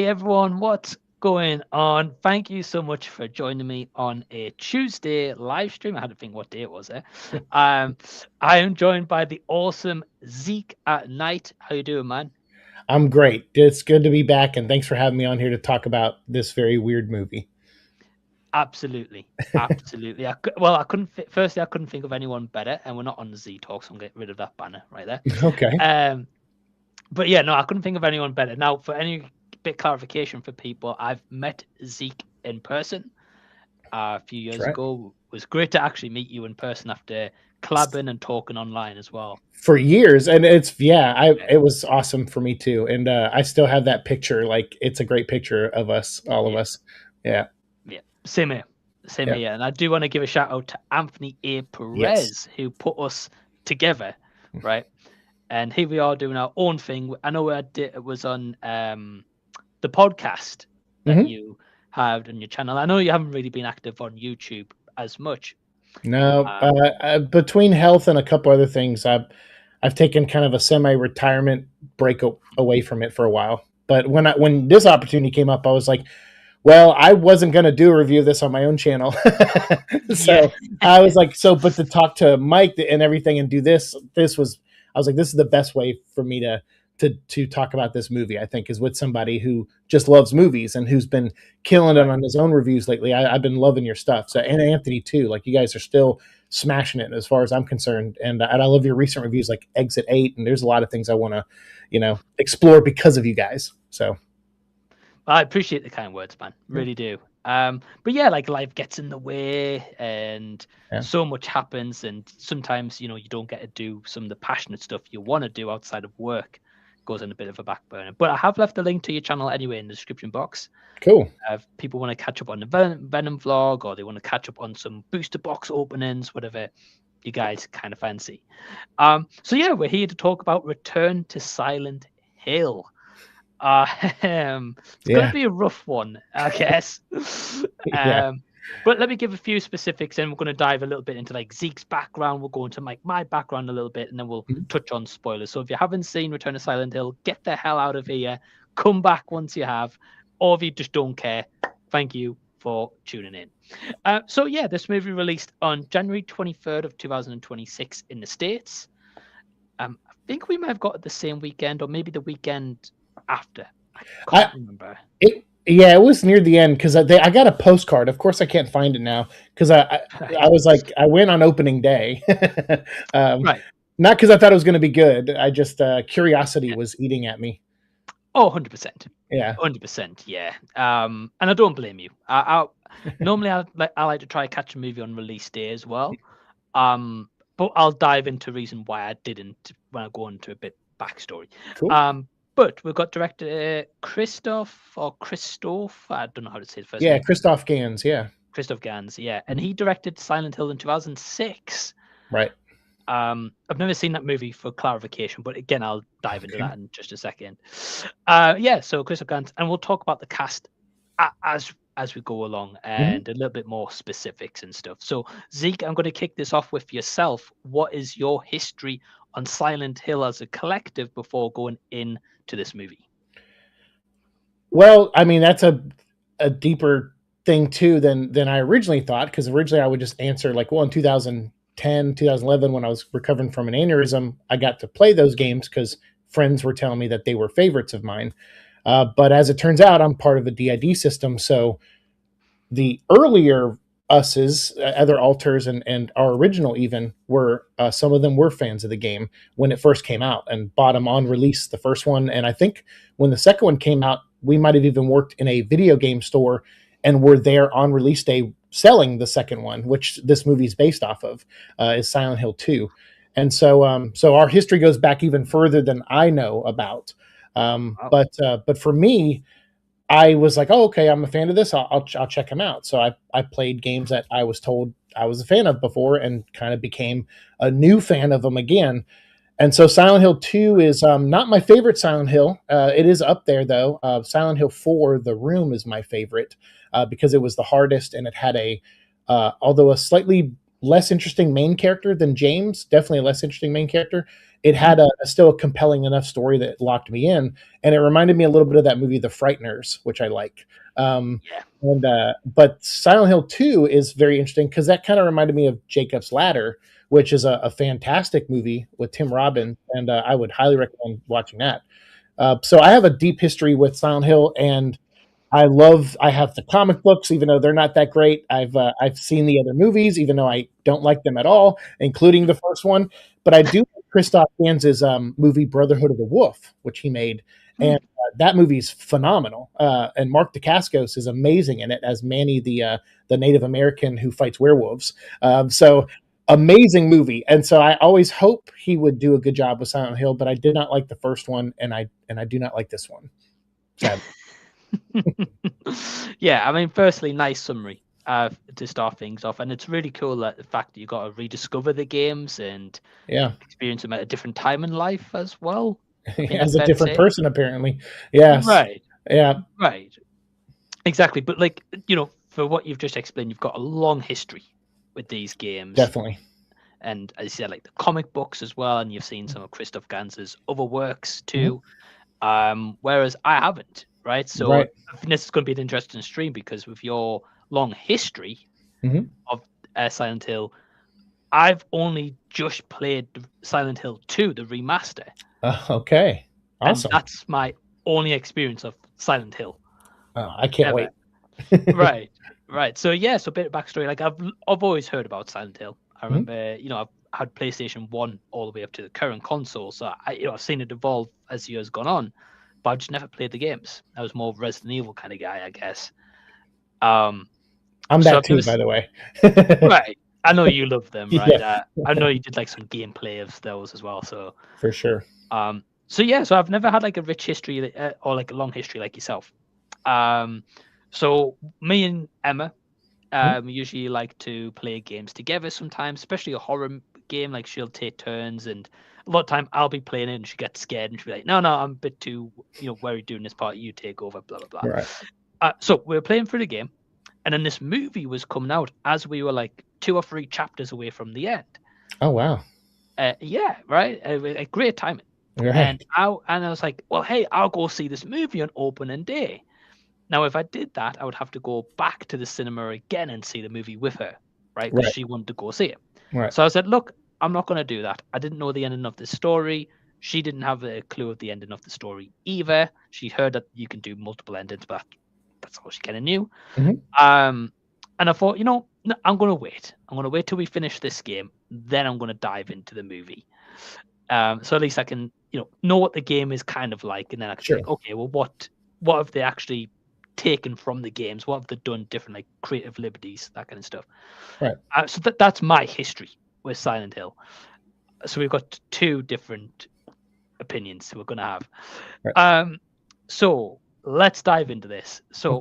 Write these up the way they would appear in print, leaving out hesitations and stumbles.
everyone, what's going on? Thank you so much for joining me on a Tuesday live stream. I had to think what day it was there. I am joined by the awesome Zeke at Night. How you doing, man? I'm great. It's good to be back, and thanks for having me on here to talk about this very weird movie. Absolutely, absolutely. I couldn't. Firstly, I couldn't think of anyone better, and we're not on the Z Talk, so I'm getting rid of that banner right there. Okay. But yeah, no, I couldn't think of anyone better. Now, for any bit clarification for people, I've met Zeke in person a few years ago. It was great to actually meet you in person after collabing and talking online as well. For years, and it was awesome for me too. And I still have that picture. Like, it's a great picture of us, all of us. Yeah. Yeah. Same here. And I do want to give a shout out to Anthony A. Perez, who put us together, right? And here we are doing our own thing. I know it was on the podcast that you have on your channel. I know you haven't really been active on YouTube as much. No, between health and a couple other things, I've taken kind of a semi-retirement break away from it for a while. But when this opportunity came up, I was like, well, I wasn't going to do a review of this on my own channel. I was like, but to talk to Mike and everything and do this was, I was like, this is the best way for me to talk about this movie, I think, is with somebody who just loves movies and who's been killing it on his own reviews lately. I've been loving your stuff. So, and Anthony too, like, you guys are still smashing it as far as I'm concerned. And I love your recent reviews like Exit 8. And there's a lot of things I want to, explore because of you guys. So I appreciate the kind words, man. Really do. But yeah, like, life gets in the way and so much happens. And sometimes, you don't get to do some of the passionate stuff you want to do outside of work. Goes in a bit of a back burner. But I have left a link to your channel anyway in the description box. Cool. If people want to catch up on the Venom vlog, or they want to catch up on some booster box openings, whatever you guys kind of fancy. So yeah, we're here to talk about Return to Silent Hill. It's gonna be a rough one, I guess. But let me give a few specifics, and we're going to dive a little bit into like Zeke's background. We'll go into my background a little bit, and then we'll touch on spoilers. So if you haven't seen Return to Silent Hill, get the hell out of here. Come back once you have, or if you just don't care, thank you for tuning in. So yeah, this movie released on January 23rd of 2026 in the States. I think we might have got it the same weekend, or maybe the weekend after. I can't remember. It was near the end because I got a postcard. Of course, I can't find it now because I was like, I went on opening day. Right. Not because I thought it was going to be good. I just, curiosity was eating at me. Oh, 100%. Yeah. 100%. Yeah. And I don't blame you. Normally I like to try to catch a movie on release day as well. But I'll dive into reason why I didn't when I go into a bit backstory. Cool. But we've got director Christophe, I don't know how to say it first. Yeah, Christophe Gans, Christophe Gans, yeah. And he directed Silent Hill in 2006. Right. I've never seen that movie, for clarification, but again, I'll dive into that in just a second. So Christophe Gans, and we'll talk about the cast as we go along, and a little bit more specifics and stuff. So Zeke, I'm going to kick this off with yourself. What is your history on Silent Hill as a collective before going into this movie? Well, I mean, that's a deeper thing too than I originally thought, because originally I would just answer like, well, in 2010, 2011, when I was recovering from an aneurysm, I got to play those games because friends were telling me that they were favorites of mine. But as it turns out, I'm part of a DID system. So the earlier us's, other alters and our original even, were some of them were fans of the game when it first came out and bought them on release, the first one. And I think when the second one came out, we might have even worked in a video game store and were there on release day selling the second one, which this movie is based off of, is Silent Hill 2. And so our history goes back even further than I know about. But for me, I was like, oh, okay, I'm a fan of this. I'll check them out. So I played games that I was told I was a fan of before and kind of became a new fan of them again. And so Silent Hill 2 is not my favorite Silent Hill. It is up there, though. Silent Hill 4, The Room, is my favorite because it was the hardest, and it had although a slightly less interesting main character than James. Definitely a less interesting main character. It had still a compelling enough story that locked me in, and it reminded me a little bit of that movie, The Frighteners, which I like. Yeah. But Silent Hill 2 is very interesting because that kind of reminded me of Jacob's Ladder, which is a fantastic movie with Tim Robbins, and I would highly recommend watching that. So I have a deep history with Silent Hill, and I have the comic books, even though they're not that great. I've seen the other movies, even though I don't like them at all, including the first one. But I do like Christophe Gans' movie Brotherhood of the Wolf, which he made, and that movie is phenomenal. And Mark Dacascos is amazing in it as Manny, the Native American who fights werewolves. So amazing movie, and so I always hope he would do a good job with Silent Hill. But I did not like the first one, and I do not like this one. Sadly. Yeah, I mean, firstly, nice summary to start things off, and it's really cool that the fact that you got to rediscover the games and experience them at a different time in life as well. As a different person, apparently. Yes. Right. Yeah. Right. Exactly. But like, for what you've just explained, you've got a long history with these games. Definitely. And as you said, like the comic books as well, and you've seen some of Christophe Gans' other works too. Whereas I haven't. Right. So I think this is going to be an interesting stream because with your long history of Silent Hill, I've only just played Silent Hill 2, the remaster. Okay. Awesome. And that's my only experience of Silent Hill. Oh, I can't wait. Right. So yeah, so a bit of backstory. Like I've always heard about Silent Hill. I remember, I've had PlayStation 1 all the way up to the current console. So I've seen it evolve as years gone on. But I've just never played the games. I was more of a Resident Evil kind of guy, I guess. I'm that too, by the way. Right. I know you love them, right? Yeah. I know you did like some gameplay of those as well. So for sure. So I've never had like a rich history or like a long history like yourself. So me and Emma, we usually like to play games together sometimes, especially a horror game. Like she'll take turns, and a lot of time I'll be playing it and she gets scared and she'll be like, no, I'm a bit too, worried doing this part. You take over, blah, blah, blah. Right. So we were playing through the game, and then this movie was coming out as we were like 2 or 3 chapters away from the end. Oh, wow. Yeah, right. A great timing. Right. And I was like, well, hey, I'll go see this movie on opening day. Now, if I did that, I would have to go back to the cinema again and see the movie with her, right? Because she wanted to go see it. Right. So I said, look, I'm not going to do that. I didn't know the ending of the story. She didn't have a clue of the ending of the story either. She heard that you can do multiple endings, but that's all she kind of knew. And I thought, I'm going to wait. I'm going to wait till we finish this game. Then I'm going to dive into the movie. So at least I can, know what the game is kind of like. And then I can think, okay, well, what have they actually taken from the games? What have they done different, like creative liberties, that kind of stuff? Right. So that's my history with Silent Hill. So we've got 2 different opinions we're going to have. Right. So let's dive into this. So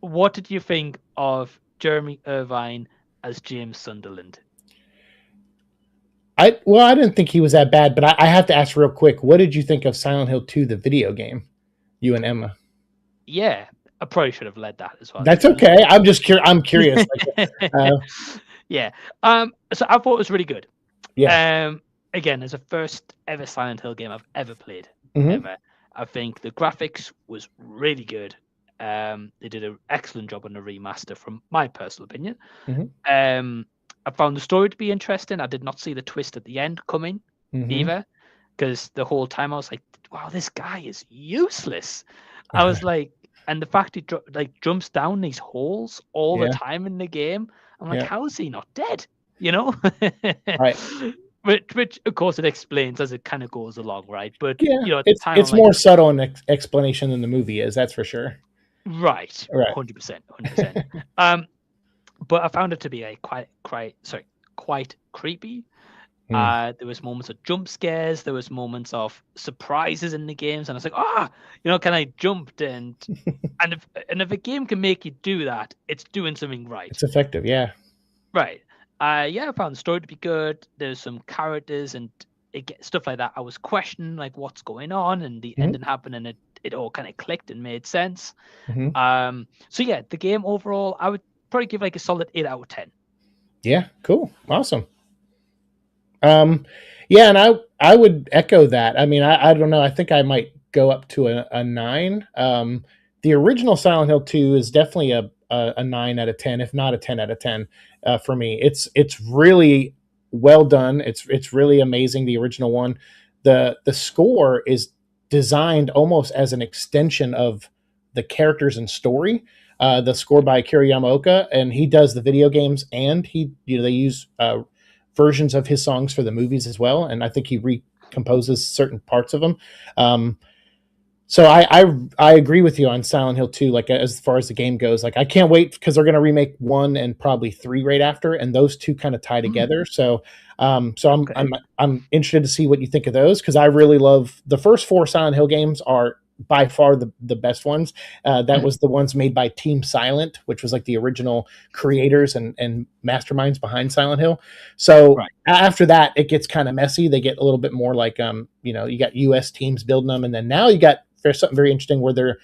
what did you think of Jeremy Irvine as James Sunderland? I didn't think he was that bad, but I have to ask real quick, what did you think of Silent Hill 2, the video game? You and Emma. Yeah, I probably should have led that as well. That's okay. I'm just I'm curious. Yeah. So I thought it was really good. Yeah. Again, as a first ever Silent Hill game I've ever played. Ever. I think the graphics was really good. They did an excellent job on the remaster, from my personal opinion. I found the story to be interesting. I did not see the twist at the end coming either, because the whole time I was like, wow, this guy is useless. I was like, and the fact he jumps down these holes all the time in the game, I'm like, how is he not dead? Right. Which of course it explains as it kind of goes along, right? But yeah, at the time, it's more subtle an explanation than the movie is. That's for sure. Right. 100%. But I found it to be quite creepy. There was moments of jump scares. There was moments of surprises in the games, and I was like, can I jump? And if a game can make you do that, it's doing something right. It's effective, yeah. Right. I found the story to be good. There's some characters and stuff like that. I was questioning like what's going on, and the ending happened, and it all kind of clicked and made sense. So yeah, the game overall, I would probably give like a solid 8 out of 10. Yeah, cool, awesome. Yeah, and I would echo that. I mean, I don't know. I think I might go up to a 9. The original Silent Hill 2 is definitely a 9 out of 10, if not a 10 out of 10 for me. It's really well done. It's really amazing. The original one, the score is designed almost as an extension of the characters and story. The score by Akira Yamaoka, and he does the video games, and they use versions of his songs for the movies as well, and I think he recomposes certain parts of them. Um, so I agree with you on Silent Hill 2. Like as far as the game goes, like I can't wait because they're going to remake 1 and probably 3 right after, and those two kind of tie together. So so Okay. I'm interested to see what you think of those because I really love the first 4 Silent Hill games are by far the best ones. That Mhm. was the ones made by Team Silent, which was like the original creators and masterminds behind Silent Hill. So Right. after that, it gets kind of messy. They get a little bit more like you got US teams building them, and then now you got there's something very interesting where they're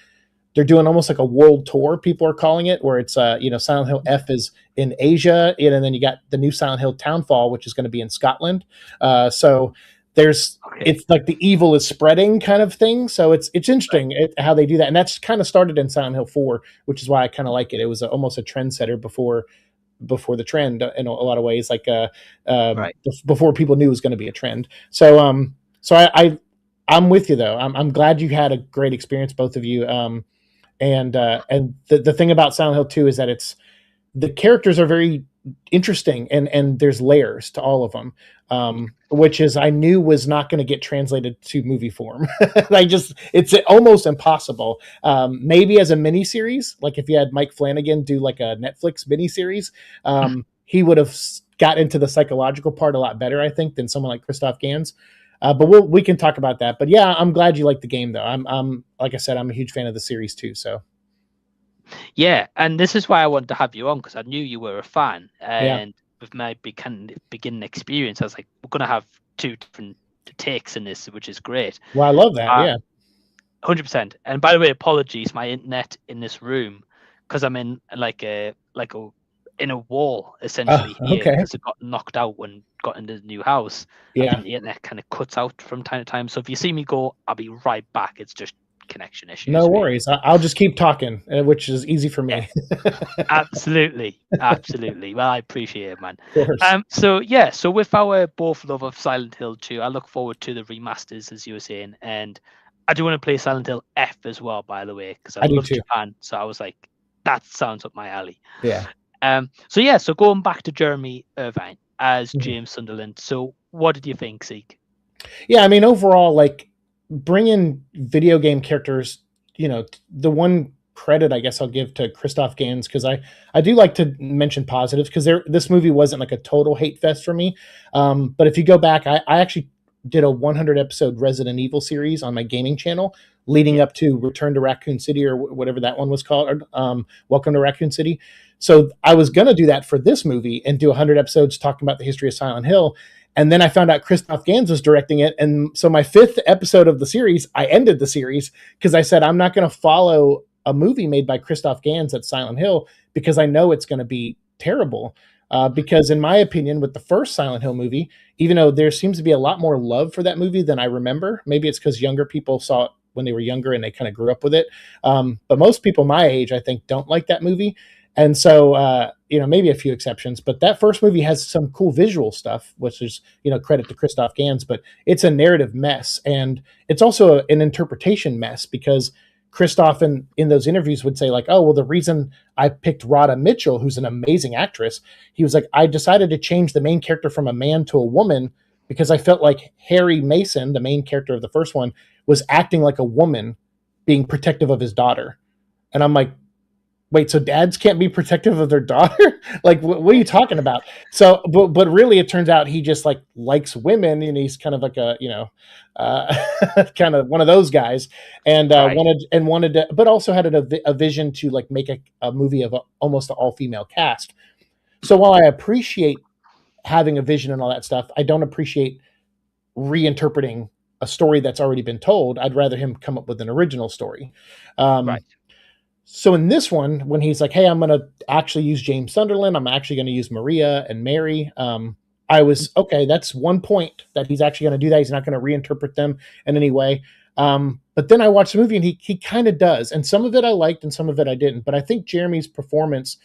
doing almost like a world tour. People are calling it, where it's Silent Hill F is in Asia, and then you got the new Silent Hill Townfall, which is going to be in Scotland. So there's Okay. it's like the evil is spreading kind of thing. So it's Right. interesting how they do that, and that's kind of started in Silent Hill 4, which is why I kind of like it. It was almost a trendsetter before the trend in a lot of ways, like Right. before people knew it was going to be a trend. So I'm with you though. I'm glad you had a great experience, both of you. And the thing about Silent Hill 2 is that it's the characters are very interesting, and there's layers to all of them, which is I knew was not going to get translated to movie form. It's almost impossible. Maybe as a mini series, like if you had Mike Flanagan do like a Netflix mini series, he would have got into the psychological part a lot better, I think, than someone like Christophe Gans. But we can talk about that. But yeah, I'm glad you like the game though. I'm like I said, I'm a huge fan of the series too. So Yeah, and this is why I wanted to have you on because I knew you were a fan, yeah, and with my beginning experience, I was like, we're gonna have two different takes in this, which is great. well, I love that. Uh, Yeah, 100%. And by the way, apologies, my internet in this room because I'm in like a in a wall essentially here okay, because it got knocked out when got into the new house. I yeah. think the internet kind of cuts out from time to time. So if you see me go, I'll be right back. It's just connection No issues, really. worries. I'll just keep talking, which is easy for Yeah. me. Absolutely, absolutely. Well, I appreciate it, man. Of course. So yeah, so with our both love of Silent Hill 2, I look forward to the remasters, as you were saying, and I do want to play Silent Hill F as well, by the way, because I I do love too. Japan. So I was like, that sounds up my alley. Yeah. So yeah, so going back to Jeremy Irvine as Mhm. James Sunderland. So what did you think, Zeke? Yeah, I mean, overall, like bringing video game characters, the one credit I guess I'll give to Christophe Gans because I do like to mention positives because this movie wasn't like a total hate fest for me. But if you go back, I actually did a 100 episode Resident Evil series on my gaming channel leading Yeah, up to Return to Raccoon City or whatever that one was called, Welcome to Raccoon City. So I was gonna do that for this movie and do 100 episodes talking about the history of Silent Hill, and then I found out Christophe Gans was directing it. And so my 5th episode of the series, I ended the series because I said, I'm not going to follow a movie made by Christophe Gans at Silent Hill because I know it's going to be terrible. Because in my opinion, with the first Silent Hill movie, even though there seems to be a lot more love for that movie than I remember, maybe it's because younger people saw it when they were younger and they kind of grew up with it. But most people my age, I think, don't like that movie. And so, maybe a few exceptions, but that first movie has some cool visual stuff, which is, credit to Christophe Gans, but it's a narrative mess. And it's also an interpretation mess because Christophe in those interviews would say like, oh, well, the reason I picked Rhoda Mitchell, who's an amazing actress, he was like, I decided to change the main character from a man to a woman because I felt like Harry Mason, the main character of the first one, was acting like a woman being protective of his daughter. And I'm like, wait, so dads can't be protective of their daughter? Like, what are you talking about? So, but really, it turns out he just like likes women, and he's kind of like a, kind of one of those guys, and right. wanted to, but also had a vision to like make a movie of almost an all female cast. So while I appreciate having a vision and all that stuff, I don't appreciate reinterpreting a story that's already been told. I'd rather him come up with an original story. Um, Right. So in this one, when he's like, "Hey, I'm going to actually use James Sunderland. I'm actually going to use Maria and Mary." I was okay. That's one point that he's actually going to do that. He's not going to reinterpret them in any way. But then I watched the movie, and he kind of does, and some of it I liked, and some of it I didn't. But I think Jeremy's performance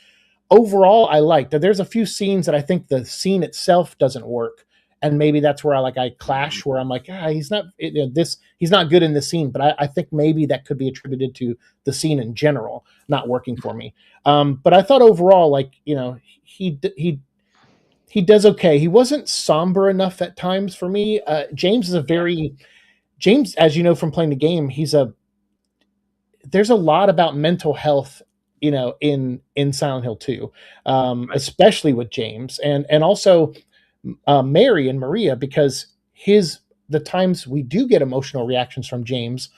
overall I liked. There's a few scenes that I think the scene itself doesn't work, and maybe that's where I clash, where I'm like, he's not he's not good in this scene. But I think maybe that could be attributed to the scene in general not working for me. But I thought overall, he does okay. He wasn't somber enough at times for me. James is a very James, as you know from playing the game, there's a lot about mental health, in Silent Hill 2, Right. especially with James and also Mary and Maria, because the times we do get emotional reactions from James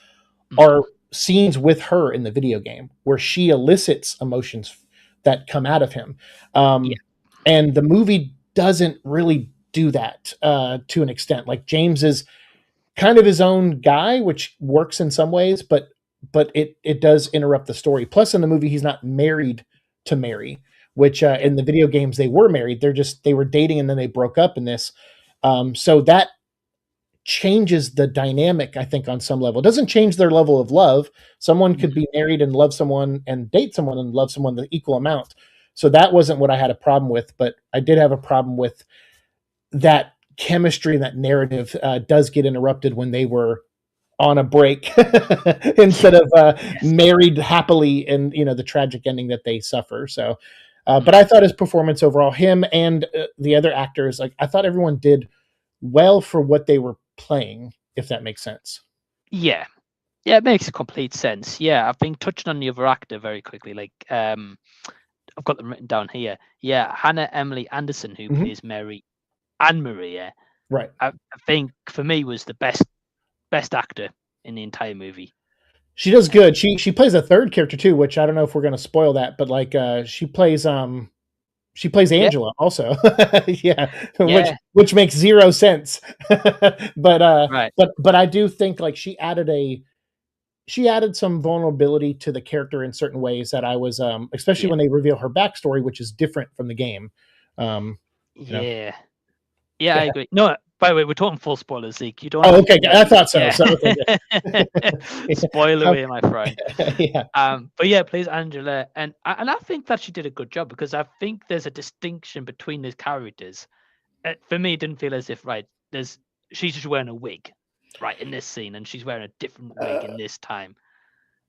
are scenes with her in the video game where she elicits emotions that come out of him. Yeah. And the movie doesn't really do that to an extent. Like James is kind of his own guy, which works in some ways, but it does interrupt the story. Plus, in the movie, he's not married to Mary, which in the video games they were married. They were dating and then they broke up in this. So that changes the dynamic, I think, on some level. It doesn't change their level of love. Someone could be married and love someone, and date someone and love someone the equal amount. So that wasn't what I had a problem with, but I did have a problem with that chemistry and that narrative does get interrupted when they were on a break instead of married happily, and the tragic ending that they suffer. So, but I thought his performance overall, him and the other actors, like I thought everyone did well for what they were playing, if that makes sense. Yeah. Yeah, it makes complete sense. Yeah, I've been touching on the other actor very quickly. Like, I've got them written down here. Yeah, Hannah Emily Anderson, who plays Mary and Maria, Right. I think for me was the best actor in the entire movie. She does good. She plays a third character too, which I don't know if we're going to spoil that, but like she plays Angela also. Yeah, Yeah. which makes zero sense. Right. But I do think like she added some vulnerability to the character in certain ways that I was especially Yeah. when they reveal her backstory, which is different from the game. Yeah. Yeah, I agree. No, by the way, we're talking full spoilers, Zeke. You don't Oh, have okay. to. I thought so. Yeah. So okay, Spoiler away, my friend. yeah. But yeah, plays Angela, and I think that she did a good job, because I think there's a distinction between these characters. For me, it didn't feel as if she's just wearing a wig, right, in this scene, and she's wearing a different wig in this time.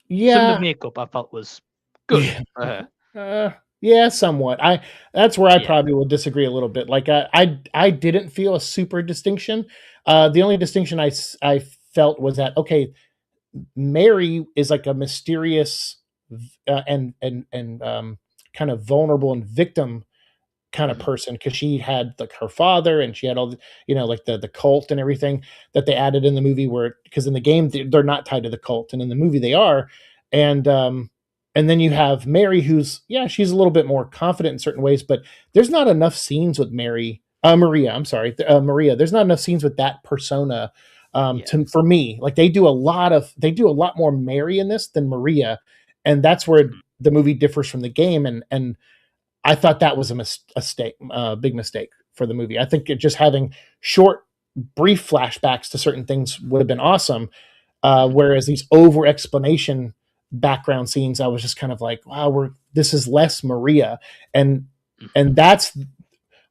Some of the makeup I felt was good for her. Yeah, somewhat. That's where I Yeah. probably will disagree a little bit. Like I didn't feel a super distinction. The only distinction I felt was that okay, Mary is like a mysterious and kind of vulnerable and victim kind of person, because she had like her father and she had all the, like the cult and everything that they added in the movie, where because in the game they're not tied to the cult and in the movie they are. And then you have Mary, who's she's a little bit more confident in certain ways, but there's not enough scenes with Maria, I'm sorry, Maria, there's not enough scenes with that persona for me. Like they do a lot more Mary in this than Maria, and that's where the movie differs from the game. And I thought that was a mistake, big mistake for the movie. I think just having short, brief flashbacks to certain things would have been awesome. Whereas these over explanation background scenes, I was just kind of like, wow, this is less Maria, and that's,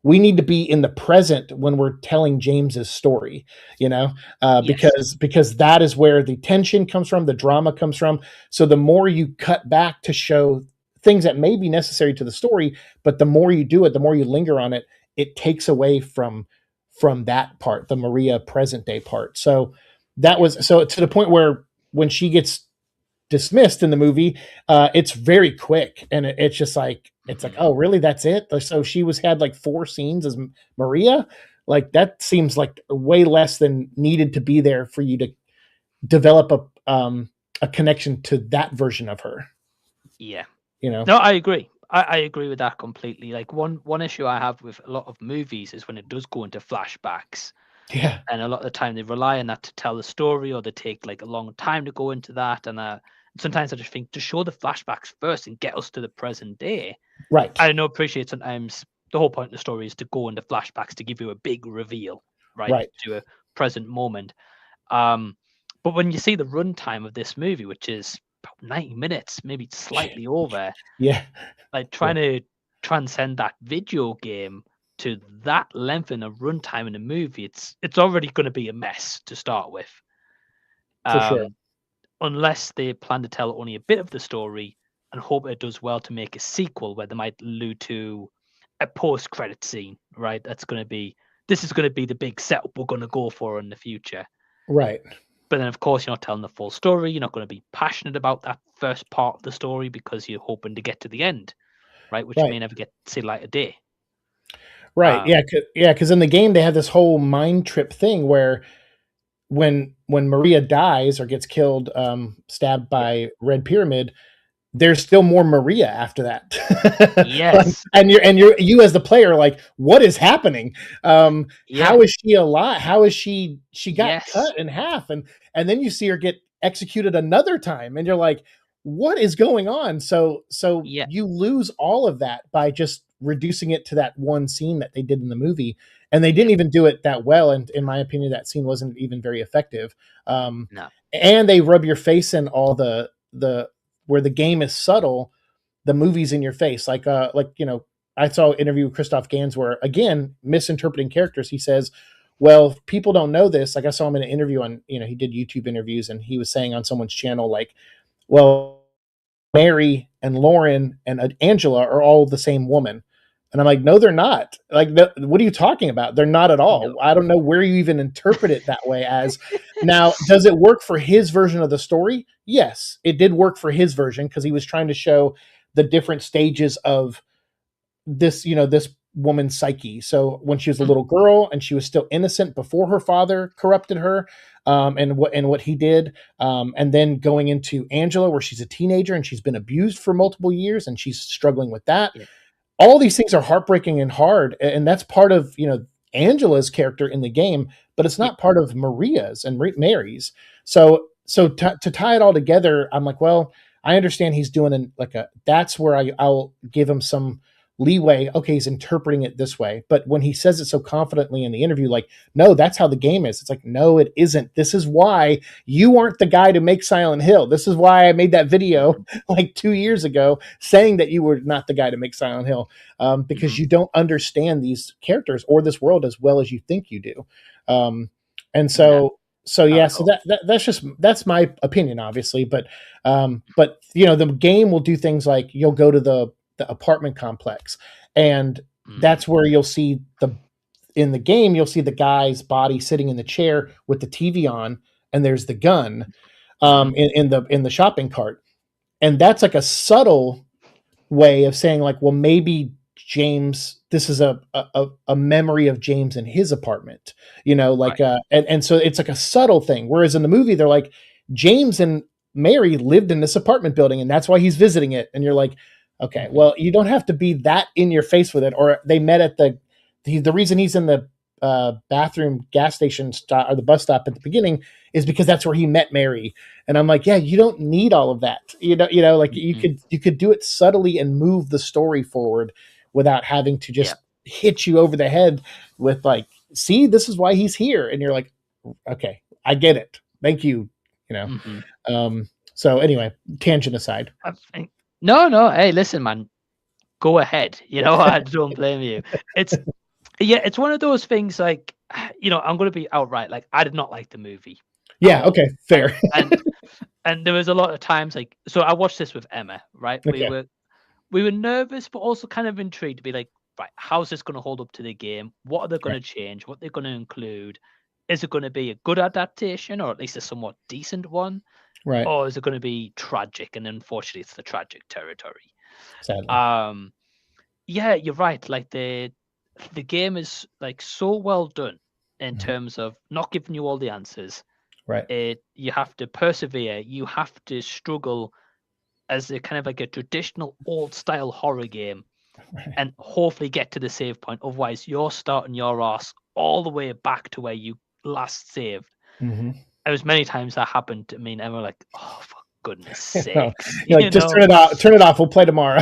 we need to be in the present when we're telling James's story, because that is where the tension comes from, the drama comes from. So the more you cut back to show things that may be necessary to the story, but the more you do it, the more you linger on it, it takes away from that part, the Maria present day part. So that was so to the point where when she gets dismissed in the movie, it's very quick, and it's just like oh really, that's it? So she had like 4 scenes as Maria. Like that seems like way less than needed to be there for you to develop a connection to that version of her. Yeah. No, I agree. I agree with that completely. Like one issue I have with a lot of movies is when it does go into flashbacks. Yeah. And a lot of the time they rely on that to tell the story, or they take like a long time to go into that. And Sometimes I just think to show the flashbacks first and get us to the present day. Right. I know, appreciate sometimes the whole point of the story is to go into flashbacks to give you a big reveal, right? To a present moment. But when you see the runtime of this movie, which is about 90 minutes, maybe slightly over, Yeah. like trying to transcend that video game to that length in a runtime in a movie, it's already going to be a mess to start with. For sure. Unless they plan to tell only a bit of the story and hope it does well to make a sequel where they might allude to a post-credit scene, right? This is going to be the big setup we're going to go for in the future. Right. But then, of course, you're not telling the full story. You're not going to be passionate about that first part of the story because you're hoping to get to the end, right? Which may never get to see light of day. Right. Because in the game they have this whole mind trip thing where when Maria dies or gets killed, stabbed by Red Pyramid, there's still more Maria after that. Yes. and you as the player, like, what is happening? How is she alive? How is she got cut in half? And then you see her get executed another time, and you're like, what is going on? So you lose all of that by just reducing it to that one scene that they did in the movie. And they didn't even do it that well. And in my opinion, that scene wasn't even very effective. No. And they rub your face in all the where the game is subtle, the movie's in your face. Like, I saw an interview with Christophe Gans where, again, misinterpreting characters. He says, well, people don't know this. Like, I saw him in an interview on, he did YouTube interviews, and he was saying on someone's channel, like, well, Mary and Lauren and Angela are all the same woman. And I'm like, no, they're not. Like, what are you talking about? They're not at all. No. I don't know where you even interpret it that way as. Now, does it work for his version of the story? Yes, it did work for his version because he was trying to show the different stages of this, this woman's psyche. So when she was a little girl and she was still innocent before her father corrupted her, and what he did, and then going into Angela, where she's a teenager and she's been abused for multiple years and she's struggling with that. Yeah. All these things are heartbreaking and hard, and that's part of Angela's character in the game, but it's not part of Maria's and Mary's. So to tie it all together, I'm like, well, I understand he's doing that's where I'll give him some leeway. Okay, he's interpreting it this way, but when he says it so confidently in the interview, like, no, that's how the game is. It's like, no, it isn't. This is why you aren't the guy to make Silent Hill. This is why I made that video like 2 years ago saying that you were not the guy to make Silent Hill, because you don't understand these characters or this world as well as you think you do. That's my opinion, obviously, but the game will do things like you'll go to the apartment complex, and that's where you'll see in the game you'll see the guy's body sitting in the chair with the TV on, and there's the gun in the shopping cart, and that's like a subtle way of saying, like, well, maybe James, this is a memory of James in his apartment, and so it's like a subtle thing, whereas in the movie they're like, James and Mary lived in this apartment building and that's why he's visiting it, and you're like, okay, well, you don't have to be that in your face with it. Or they met at the reason he's in the bathroom gas station or the bus stop at the beginning is because that's where he met Mary. And I'm like, yeah, you don't need all of that. You could do it subtly and move the story forward without having to just hit you over the head with, like, see, this is why he's here. And you're like, okay, I get it. Thank you. So anyway, tangent aside. No. Hey, listen, man, go ahead. I don't blame you. It's one of those things, like, I'm going to be outright, like, I did not like the movie. Yeah. Okay. Fair. and there was a lot of times, like, so I watched this with Emma, right? Okay. We were nervous, but also kind of intrigued to be like, right, how's this going to hold up to the game? What are they going to change? What they're going to include? Is it going to be a good adaptation, or at least a somewhat decent one? Right. Or is it going to be tragic? And unfortunately, it's the tragic territory. Sadly. Yeah, you're right. Like, the game is, like, so well done in terms of not giving you all the answers. Right. You have to persevere. You have to struggle as a kind of like a traditional old style horror game, and hopefully get to the save point. Otherwise, you're starting your ass all the way back to where you last saved. There was many times that happened to me, and we're like, oh, for goodness sakes. You're like, just turn it off. We'll play tomorrow.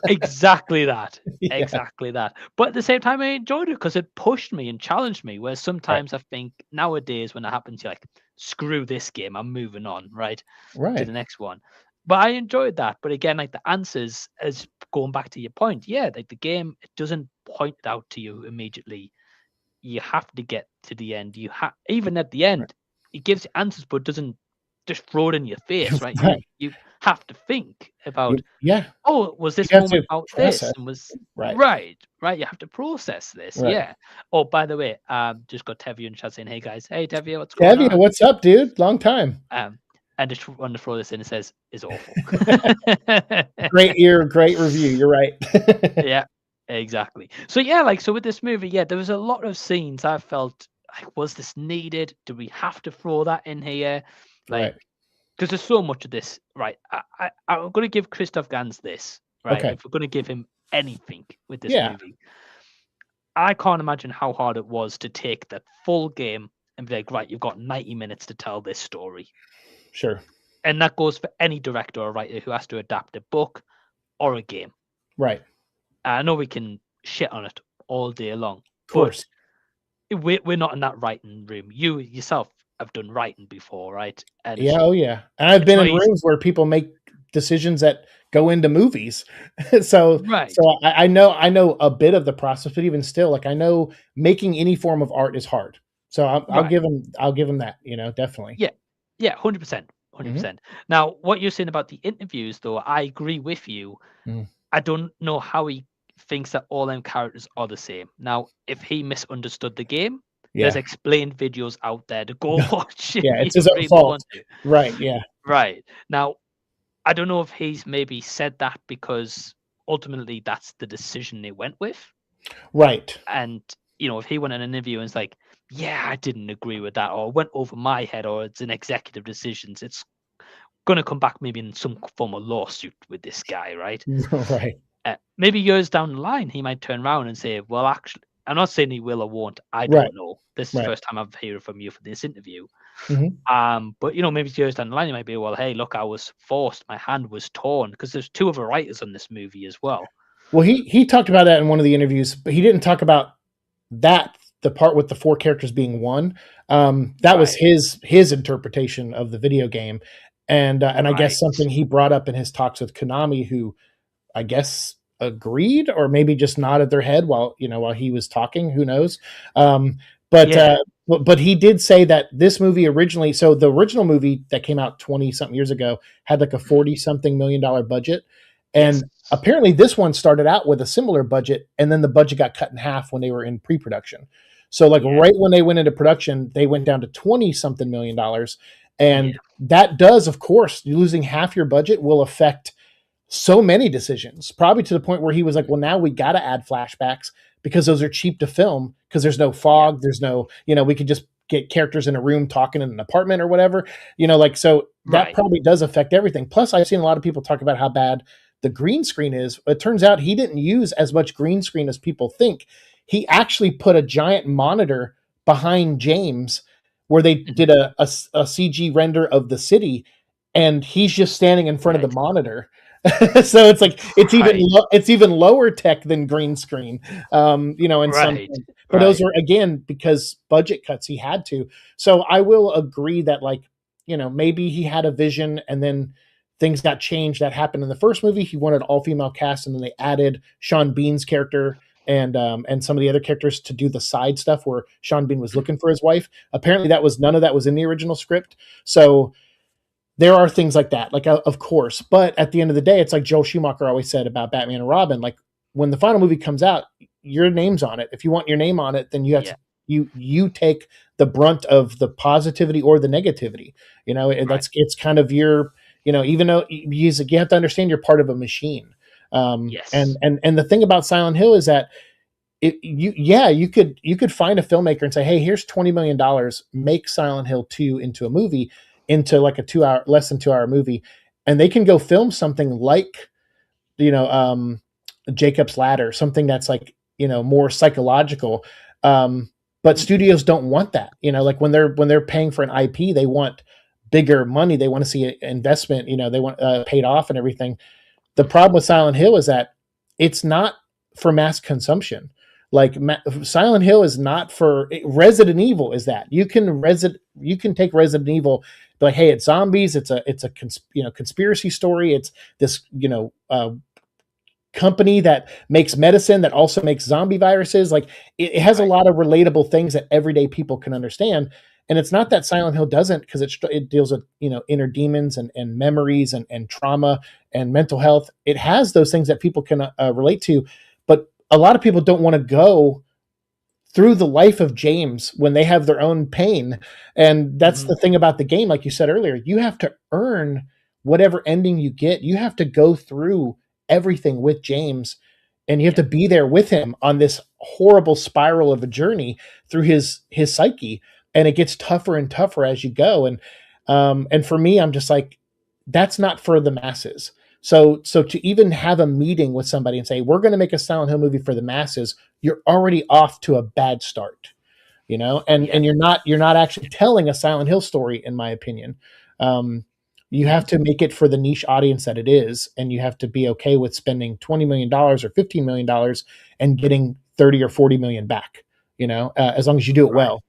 Exactly that. Yeah. Exactly that. But at the same time, I enjoyed it because it pushed me and challenged me. Whereas sometimes I think nowadays when it happens, you're like, screw this game, I'm moving on, right? To Right. the next one. But I enjoyed that. But again, like the answers, as going back to your point, yeah, like the game, it doesn't point it out to you immediately. You have to get to the end. Even at the end, it gives you answers, but doesn't just throw it in your face, right? Right. You have to think about, Yeah. oh, was this You have to moment about this? process. And was Right. right. You have to process this. Right. Yeah. Oh, by the way, just got Tevye in chat saying, hey guys, hey Tevye, what's going Tevye, on? what's up, dude? Long time. And just want to throw this in, it says, is awful. Great review. You're right. Yeah, exactly. So yeah, like, so with this movie, yeah, there was a lot of scenes I felt like, was this needed? Do we have to throw that in here? Like, because there's so much of this, right? I'm going to give Christophe Gans this, right? Okay. If we're going to give him anything with this Yeah. movie, I can't imagine how hard it was to take that full game and be like, right, you've got 90 minutes to tell this story. Sure. And that goes for any director or writer who has to adapt a book or a game. Right. I know we can shit on it all day long. Of course. But we're not in that writing room. You yourself have done writing before, right? And yeah, oh yeah. And I've been in rooms where people make decisions that go into movies. so I know a bit of the process, but even still, like, I know making any form of art is hard. So I'll give him that, definitely. Yeah, 100%. 100%. Now, what you're saying about the interviews, though, I agree with you. I don't know how he thinks that all them characters are the same. Now, if he misunderstood the game, there's explained videos out there to go watch. Yeah, it's his own fault. Right, yeah. Right. Now, I don't know if he's maybe said that because ultimately that's the decision they went with. Right. And, if he went in an interview and it's like, yeah, I didn't agree with that, or went over my head, or it's an executive decisions, it's going to come back maybe in some form of lawsuit with this guy, right? Right. Maybe years down the line, he might turn around and say, well, actually, I'm not saying he will or won't. I don't know. This is the first time I've heard from you for this interview. But, maybe years down the line, he might be, well, hey, look, I was forced. My hand was torn, because there's two other writers on this movie as well. Well, he talked about that in one of the interviews, but he didn't talk about that, the part with the four characters being one. That was his interpretation of the video game. And I guess something he brought up in his talks with Konami, who I guess agreed or maybe just nodded their head while he was talking. Who knows? But he did say that this movie originally, so the original movie that came out 20 something years ago had like a 40 something $1 million budget. And apparently this one started out with a similar budget, and then the budget got cut in half when they were in pre-production. So right when they went into production, they went down to 20 something $1 million. And that does, of course, losing half your budget will affect so many decisions, probably to the point where he was like, well, now we got to add flashbacks because those are cheap to film, because there's no fog. There's no, we could just get characters in a room talking in an apartment or whatever, so that probably does affect everything. Plus, I've seen a lot of people talk about how bad the green screen is. It turns out he didn't use as much green screen as people think. He actually put a giant monitor behind James where they did a CG render of the city, and he's just standing in front of the monitor. So it's like it's even lower tech than green screen, in some things. But those were, again, because budget cuts, he had to. So I will agree that, maybe he had a vision and then things got changed. That happened in the first movie. He wanted all female cast, and then they added Sean Bean's character and some of the other characters to do the side stuff where Sean Bean was looking for his wife. Apparently none of that was in the original script. So there are things like that, of course. But at the end of the day, it's like Joel Schumacher always said about Batman and Robin. Like, when the final movie comes out, your name's on it. If you want your name on it, then you have to, you take the brunt of the positivity or the negativity. It's kind of your, even though you have to understand you're part of a machine. And the thing about Silent Hill is that you could find a filmmaker and say, hey, here's $20 million, make Silent Hill 2 into a movie, into like a less than 2 hour movie, and they can go film something like, Jacob's Ladder, something that's like, more psychological. But studios don't want that, like when they're paying for an IP, they want bigger money. They want to see investment. They want paid off and everything. The problem with Silent Hill is that it's not for mass consumption. Like Silent Hill is not for Resident Evil. Is that you can take Resident Evil, be like, hey, it's zombies. It's a conspiracy story. It's this company that makes medicine that also makes zombie viruses. Like it has a lot of relatable things that everyday people can understand. And it's not that Silent Hill doesn't, because it deals with inner demons and memories and trauma and mental health. It has those things that people can relate to, but a lot of people don't want to go through the life of James when they have their own pain. And that's the thing about the game, like you said earlier, you have to earn whatever ending you get. You have to go through everything with James, and you have to be there with him on this horrible spiral of a journey through his psyche. And it gets tougher and tougher as you go. And for me, I'm just like, that's not for the masses. So to even have a meeting with somebody and say, we're going to make a Silent Hill movie for the masses, you're already off to a bad start, and you're not actually telling a Silent Hill story, in my opinion. You have to make it for the niche audience that it is, and you have to be okay with spending $20 million or $15 million and getting 30 or 40 million back, as long as you do it well.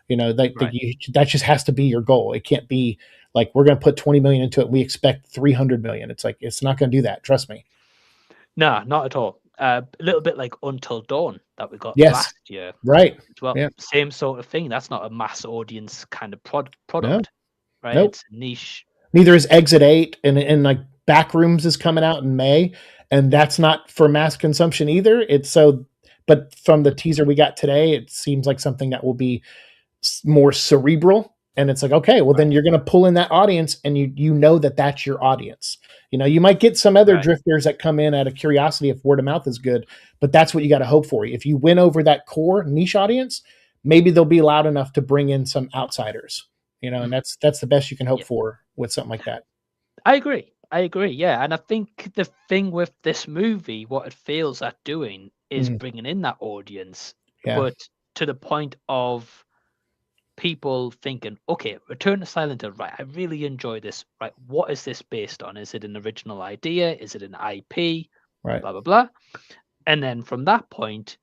That just has to be your goal. It can't be like, we're going to put 20 million into it, we expect 300 million. It's like, it's not going to do that. Trust me. No, not at all. A little bit like Until Dawn that we got last year. Right. Well, same sort of thing. That's not a mass audience kind of product, no. right? Nope. It's niche. Neither is Exit 8, and like Backrooms is coming out in May, and that's not for mass consumption either. But from the teaser we got today, it seems like something that will be more cerebral. And it's like, okay, well, then you're going to pull in that audience, and that's your audience. You might get some other drifters that come in out of curiosity if word of mouth is good, but that's what you got to hope for. If you win over that core niche audience, maybe they'll be loud enough to bring in some outsiders, and that's the best you can hope for with something like that. I agree. Yeah. And I think the thing with this movie, what it fails at doing is bringing in that audience, but to the point of people thinking, okay, Return to Silent Hill, right, I really enjoy this, right, what is this based on? Is it an original idea? Is it an IP? Right. Blah, blah, blah. And then from that point,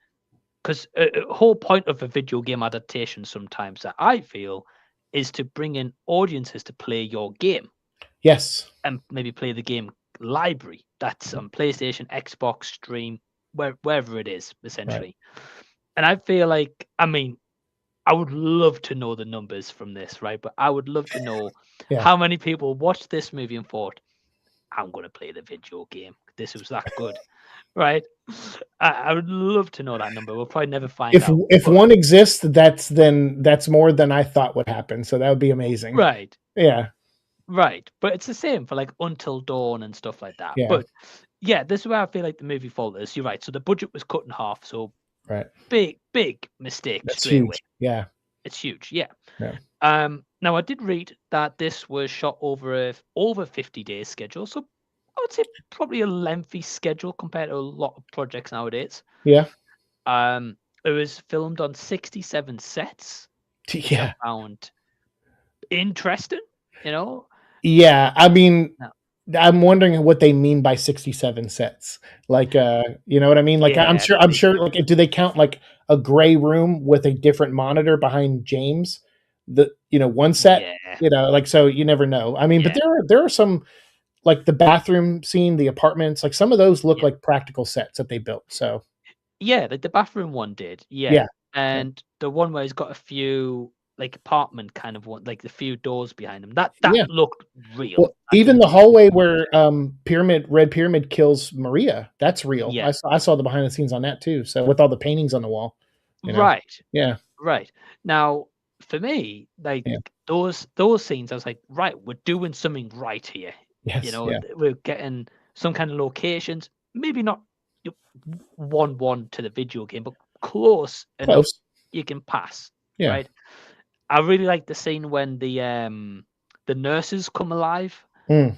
because a whole point of a video game adaptation sometimes that I feel is to bring in audiences to play your game. Yes. And maybe play the game library that's on PlayStation, Xbox, Stream, wherever it is, essentially. Right. And I feel like, I would love to know the numbers from this, right? But I would love to know how many people watched this movie and thought, I'm going to play the video game. This was that good, right? I would love to know that number. We'll probably never find out. If one exists, that's more than I thought would happen. So that would be amazing. Right. Yeah. Right. But it's the same for like Until Dawn and stuff like that. Yeah. But yeah, this is where I feel like the movie falters. You're right. So the budget was cut in half. So big mistake. That's straight huge. Away. Yeah. It's huge. Yeah. Now I did read that this was shot over 50 days schedule. So I would say probably a lengthy schedule compared to a lot of projects nowadays. Yeah. It was filmed on 67 sets. Yeah. I found interesting, Yeah. I'm wondering what they mean by 67 sets. Like, you know what I mean? Like, I'm sure. Like, do they count like a gray room with a different monitor behind James? One set. Yeah. So you never know. But there are some, like the bathroom scene, the apartments, like some of those look like practical sets that they built. So. Yeah, like the bathroom one did. Yeah. And the one where he's got a few like apartment kind of one, like the few doors behind him. That looked real. Well, even the hallway where Red Pyramid kills Maria, that's real. Yeah. I saw the behind the scenes on that too. So with all the paintings on the wall. Right. Yeah. Right. Now, for me, like those scenes, I was like, right, we're doing something right here. Yes. We're getting some kind of locations, maybe not 1-1 to the video game, but close enough you can pass. Yeah. Right. I really like the scene when the nurses come alive. I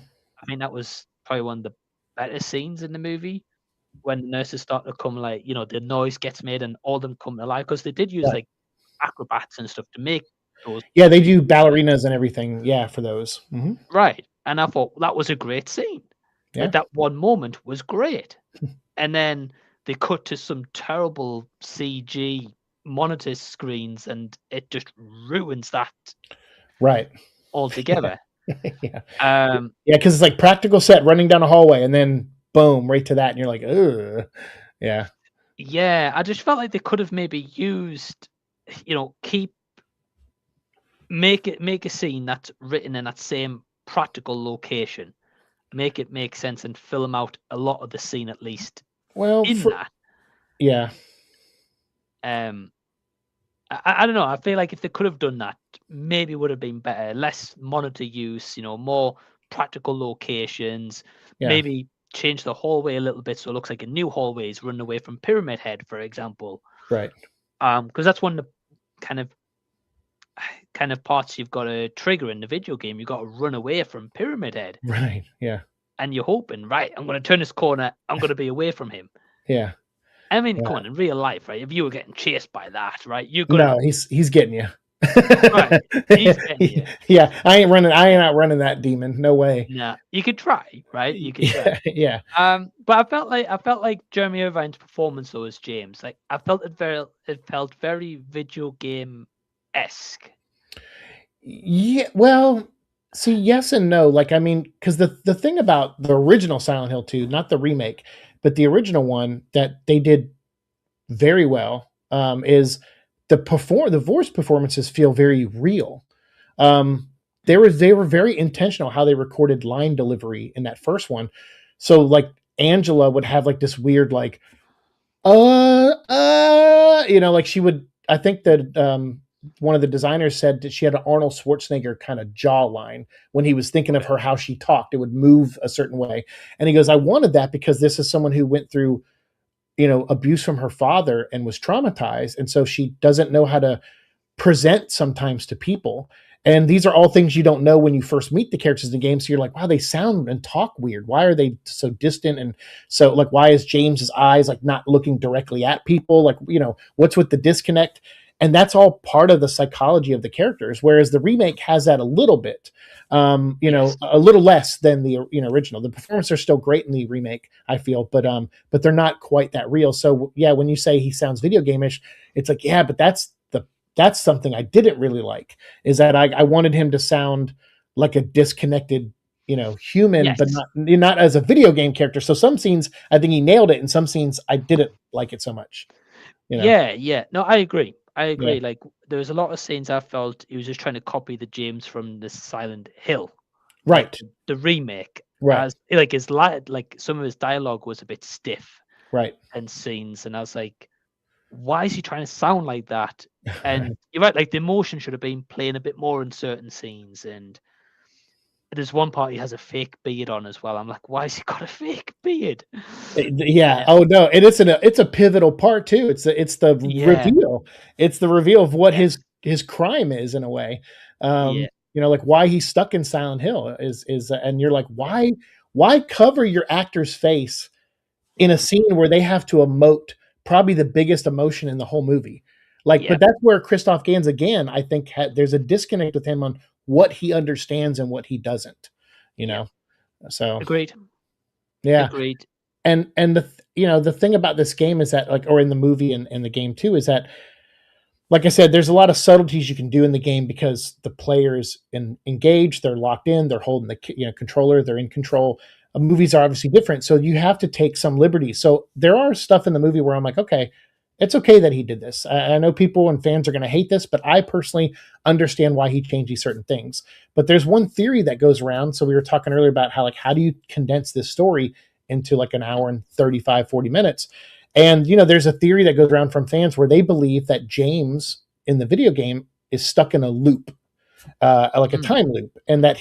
mean, that was probably one of the better scenes in the movie when the nurses start to come, like, the noise gets made and all of them come alive, because they did use like acrobats and stuff to make those Yeah, they do ballerinas and everything. Yeah, for those. Mm-hmm. right. And I thought that was a great scene. Yeah. That one moment was great. And then they cut to some terrible CG monitor screens, and it just ruins that Right. altogether. Yeah. Um, Yeah, because it's like practical set running down a hallway, and then boom, right to that, and you're like, ugh. Yeah. yeah, I just felt like they could have maybe used, make a scene that's written in that same practical location, make it make sense, and film out a lot of the scene at least Well, in that. yeah. I don't know. I feel like if they could have done that, maybe it would have been better. Less monitor use, more practical locations. Yeah. Maybe change the hallway a little bit so it looks like a new hallway is running away from Pyramid Head, for example. Right. Because that's one of the kind of parts you've got to trigger in the video game. You've got to run away from Pyramid Head. Right. Yeah. And you're hoping, right, I'm going to turn this corner. I'm going to be away from him. Yeah. I mean, Yeah. come on, in real life, right? If you were getting chased by that, right, you're gonna. No, he's getting you. Right. He's getting you. Yeah, I ain't outrunning that demon. No way. Nah, you could try, right? You could try. Yeah. But I felt like Jeremy Irvine's performance though as James, like I felt it felt very video game-esque. Yeah, well, see, yes and no. Like, I mean, because the thing about the original Silent Hill 2, not the remake, but the original one that they did very well, is the voice performances feel very real. They were very intentional how they recorded line delivery in that first one. So like Angela would have like this weird like like she would, I think that one of the designers said that she had an Arnold Schwarzenegger kind of jawline when he was thinking of her, how she talked. It would move a certain way. And he goes, I wanted that because this is someone who went through, abuse from her father and was traumatized. And so she doesn't know how to present sometimes to people. And these are all things you don't know when you first meet the characters in the game. So you're like, wow, they sound and talk weird. Why are they so distant? And so like, why is James's eyes like not looking directly at people? Like, what's with the disconnect? And that's all part of the psychology of the characters. Whereas the remake has that a little bit, Yes. a little less than the original. The performances are still great in the remake, I feel, but they're not quite that real. So yeah, when you say he sounds video game-ish, it's like, yeah, but that's something I didn't really like, is that I wanted him to sound like a disconnected, human, Yes. but not as a video game character. So some scenes I think he nailed it, and some scenes I didn't like it so much. Yeah. No, I agree. Yeah. Like there was a lot of scenes I felt he was just trying to copy the James from the Silent Hill. Right. Like the remake. Right. As like like some of his dialogue was a bit stiff. Right. And scenes, and I was like, why is he trying to sound like that? And you're right, like the emotion should have been playing a bit more in certain scenes. And there's one part he has a fake beard on as well. I'm like, why has he got a fake beard? Yeah. Oh no, and it's a pivotal part too. It's the reveal. It's the reveal of what his crime is in a way. Like why he's stuck in Silent Hill is and you're like, why cover your actor's face in a scene where they have to emote probably the biggest emotion in the whole movie? Like, but that's where Christophe Gans again, I think there's a disconnect with him on what he understands and what he doesn't, So agreed. Yeah. Agreed. And the thing about this game is that, like, or in the movie and the game too, is that, like I said, there's a lot of subtleties you can do in the game because the players engaged, they're locked in, they're holding the controller, they're in control. Movies are obviously different, so you have to take some liberties. So there are stuff in the movie where I'm like, okay, it's okay that he did this. I know people and fans are going to hate this, but I personally understand why he changed these certain things. But there's one theory that goes around. So we were talking earlier about how do you condense this story into like an hour and 35, 40 minutes. And, there's a theory that goes around from fans where they believe that James in the video game is stuck in a loop, like a time loop. And that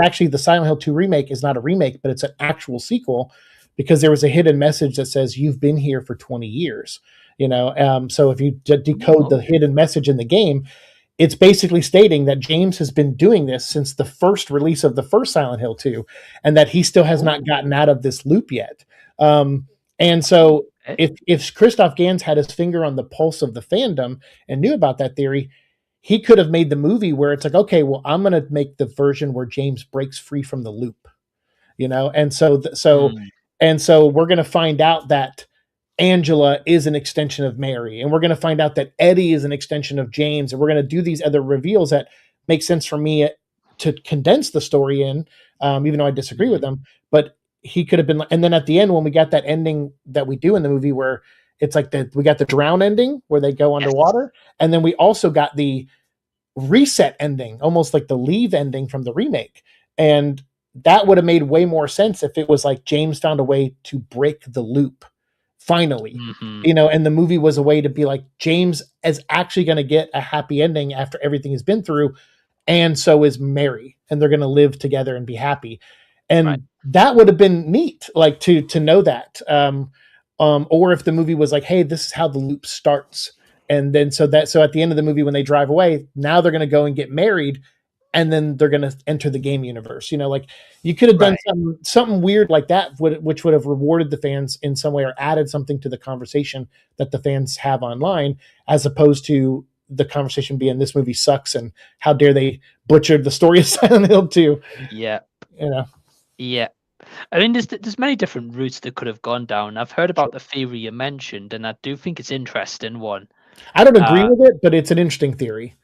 actually the Silent Hill 2 remake is not a remake, but it's an actual sequel because there was a hidden message that says you've been here for 20 years. So if you decode the hidden message in the game, it's basically stating that James has been doing this since the first release of the first Silent Hill 2, and that he still has not gotten out of this loop yet. And so if Christophe Gans had his finger on the pulse of the fandom and knew about that theory, he could have made the movie where it's like, okay, well, I'm going to make the version where James breaks free from the loop, and so we're going to find out that Angela is an extension of Mary, and we're going to find out that Eddie is an extension of James, and we're going to do these other reveals that make sense for me to condense the story in, even though I disagree with them. But he could have been, and then at the end when we got that ending that we do in the movie where it's like we got the drown ending where they go underwater, and then we also got the reset ending, almost like the leave ending from the remake, and that would have made way more sense if it was like James found a way to break the loop finally, and the movie was a way to be like, James is actually going to get a happy ending after everything he's been through, and so is Mary, and they're going to live together and be happy. And that would have been neat, like to know that. Or if the movie was like, hey, this is how the loop starts. And then so at the end of the movie, when they drive away, now they're going to go and get married, and then they're going to enter the game universe. Like you could have done something weird like that, which would have rewarded the fans in some way or added something to the conversation that the fans have online, as opposed to the conversation being this movie sucks and how dare they butchered the story of Silent Hill 2. Yeah. Yeah. I mean, there's many different routes that could have gone down. I've heard about the theory you mentioned, and I do think it's interesting one. I don't agree with it, but it's an interesting theory.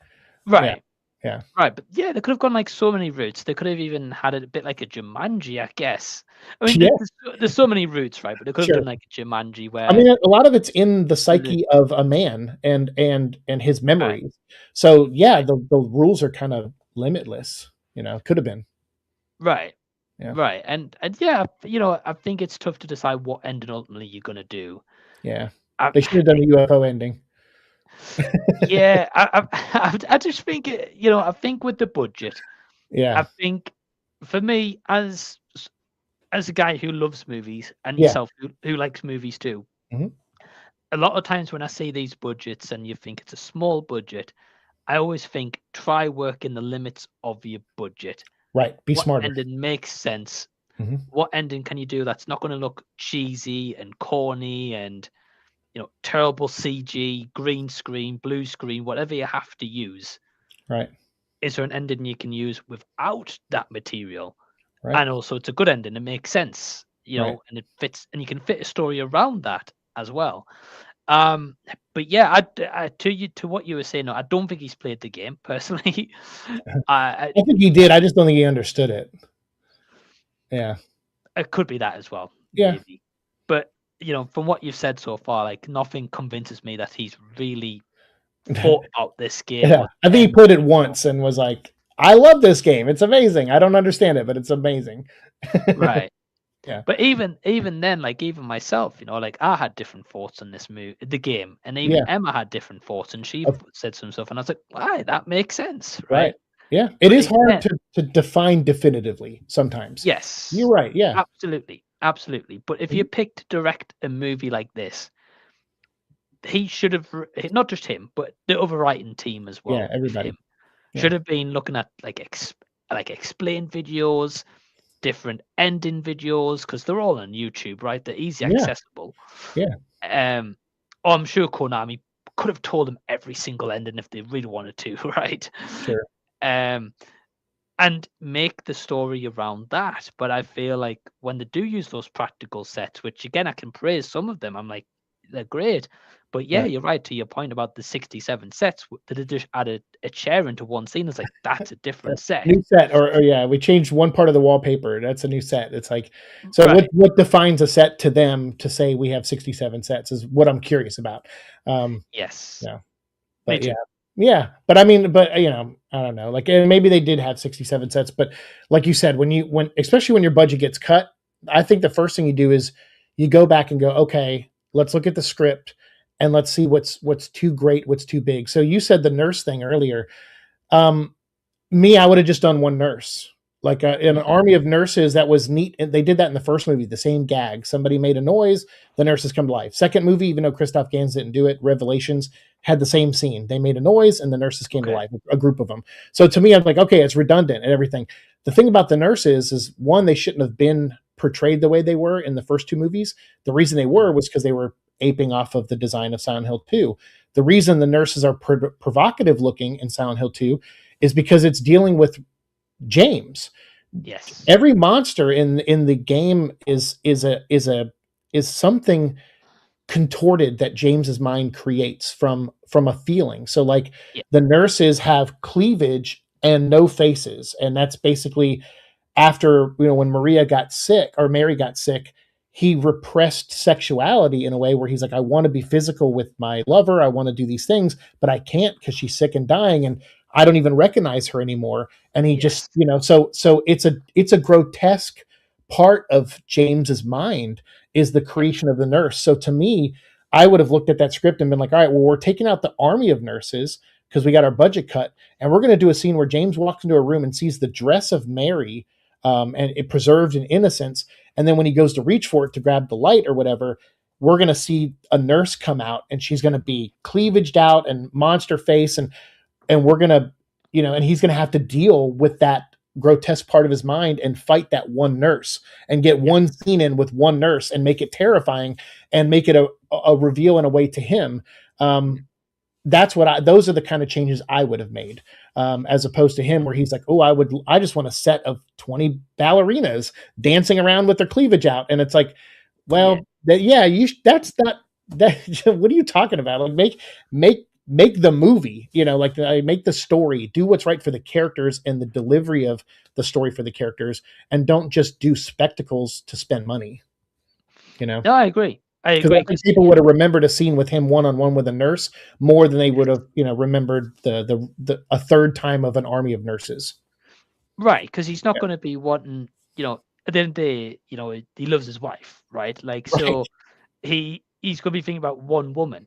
Right. Yeah. Right. But yeah, they could have gone like so many routes. They could have even had it a bit like a Jumanji, I guess. I mean, there's so many routes, right? But they could have done like a Jumanji where, I mean, a lot of it's in the psyche of a man and his memories. Right. So yeah, the rules are kind of limitless, could have been. Right. Yeah. Right. And yeah, I think it's tough to decide what ending ultimately you're going to do. Yeah. They should have done a UFO ending. Yeah. I just think, I think with the budget, I think for me, as a guy who loves movies and yourself who likes movies too, a lot of times when I see these budgets and you think it's a small budget, I always think try work in the limits of your budget. Right. Be smarter. What ending makes sense? What ending can you do that's not going to look cheesy and corny and terrible CG, green screen, blue screen, whatever you have to use? Right. Is there an ending you can use without that material? Right. And also it's a good ending. It makes sense, and it fits, and you can fit a story around that as well. But yeah, to what you were saying, I don't think he's played the game personally. I think he did. I just don't think he understood it. Yeah, it could be that as well. Yeah, maybe. But from what you've said so far, like nothing convinces me that he's really thought about this game. Yeah, I think he played it once and was like, "I love this game. It's amazing. I don't understand it, but it's amazing." Right. Yeah. But even then, like even myself, like I had different thoughts on this the game, and even Emma had different thoughts, and she said some stuff, and I was like, "Why? That makes sense, right?" Yeah, it is hard to define definitively sometimes. Yes, you're right. Yeah, absolutely. But if you pick to direct a movie like this, he should have, not just him, but the other writing team as well. Yeah, everybody should have been looking at like explain videos, different ending videos, because they're all on YouTube, right? They're easy accessible. Yeah. I'm sure Konami could have told them every single ending if they really wanted to, right? Sure. And make the story around that. But I feel like when they do use those practical sets, which again I can praise some of them, I'm like, they're great. But yeah, you're right to your point about the 67 sets that they just added a chair into one scene. It's like that's a different set. New set, or we changed one part of the wallpaper. That's a new set. It's like, so what defines a set to them to say we have 67 sets is what I'm curious about. Yes. Yeah. But yeah. But I mean, I don't know. Like maybe they did have 67 sets, but like you said, especially when your budget gets cut, I think the first thing you do is you go back and go, okay, let's look at the script. And let's see what's too great, what's too big. So you said the nurse thing earlier. Me, I would have just done one nurse, like in an army of nurses. That was neat. And they did that in the first movie, the same gag. Somebody made a noise, the nurses come to life. Second movie, even though Christophe Gans didn't do it, Revelations had the same scene. They made a noise and the nurses came to life, a group of them. So to me, I'm like, okay, it's redundant and everything. The thing about the nurses is, one, they shouldn't have been portrayed the way they were in the first two movies. The reason they were was because they were aping off of the design of Silent Hill 2. The reason the nurses are provocative looking in Silent Hill 2 is because it's dealing with James. Yes. Every monster in the game is something contorted that James's mind creates from a feeling. So like the nurses have cleavage and no faces, and that's basically after, when Mary got sick, he repressed sexuality in a way where he's like, I want to be physical with my lover, I want to do these things, but I can't because she's sick and dying, and I don't even recognize her anymore. And he just, so it's a grotesque part of James's mind is the creation of the nurse. So to me, I would have looked at that script and been like, all right, well, we're taking out the army of nurses because we got our budget cut, and we're going to do a scene where James walks into a room and sees the dress of Mary, and it preserved in innocence. And then when he goes to reach for it to grab the light or whatever, we're going to see a nurse come out, and she's going to be cleavaged out and monster face. And we're going to, and he's going to have to deal with that grotesque part of his mind and fight that one nurse and get one scene in with one nurse and make it terrifying and make it a reveal in a way to him. Those are the kind of changes I would have made, as opposed to him where he's like, oh, I just want a set of 20 ballerinas dancing around with their cleavage out. And it's like, well, that's not that. What are you talking about? Like make the movie, make the story, do what's right for the characters and the delivery of the story for the characters, and don't just do spectacles to spend money. No, I agree. I think people would have remembered a scene with him one-on-one with a nurse more than they would have, remembered the a third time of an army of nurses. Right, because he's not going to be wanting, at the end of the day, he loves his wife, right? Like, so he's going to be thinking about one woman.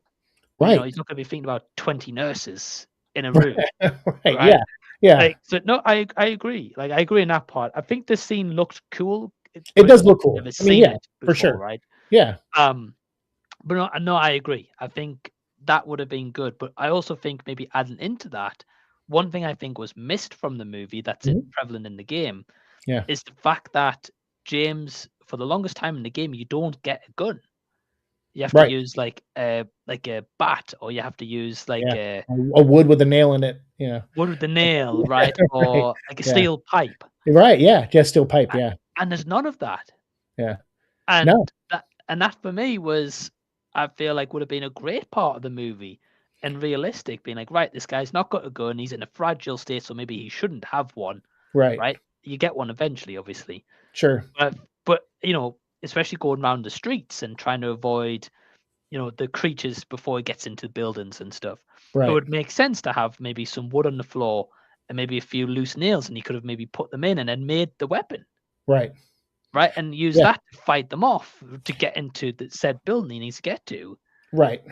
Right. He's not going to be thinking about 20 nurses in a room. Right? Yeah. Like, so no, I agree. Like, I agree in that part. I think the scene looked cool. It does look cool. For sure. Right. Yeah. But no, I agree. I think that would have been good. But I also think maybe adding into that, one thing I think was missed from the movie that's prevalent in the game is the fact that James, for the longest time in the game, you don't get a gun. You have to use like a bat, or you have to use like a wood with a nail in it. Yeah. Wood with the nail, right? Or like a steel pipe. Right. Yeah. Just steel pipe. And there's none of that. Yeah. And that for me was, I feel like, would have been a great part of the movie and realistic, being like, right, this guy's not got a gun, he's in a fragile state, so maybe he shouldn't have one. Right. You get one eventually, obviously. Sure. But especially going around the streets and trying to avoid, the creatures before it gets into buildings and stuff. Right. It would make sense to have maybe some wood on the floor and maybe a few loose nails, and you could have maybe put them in and then made the weapon. Right. Right. And use that to fight them off to get into the said building he needs to get to. Right.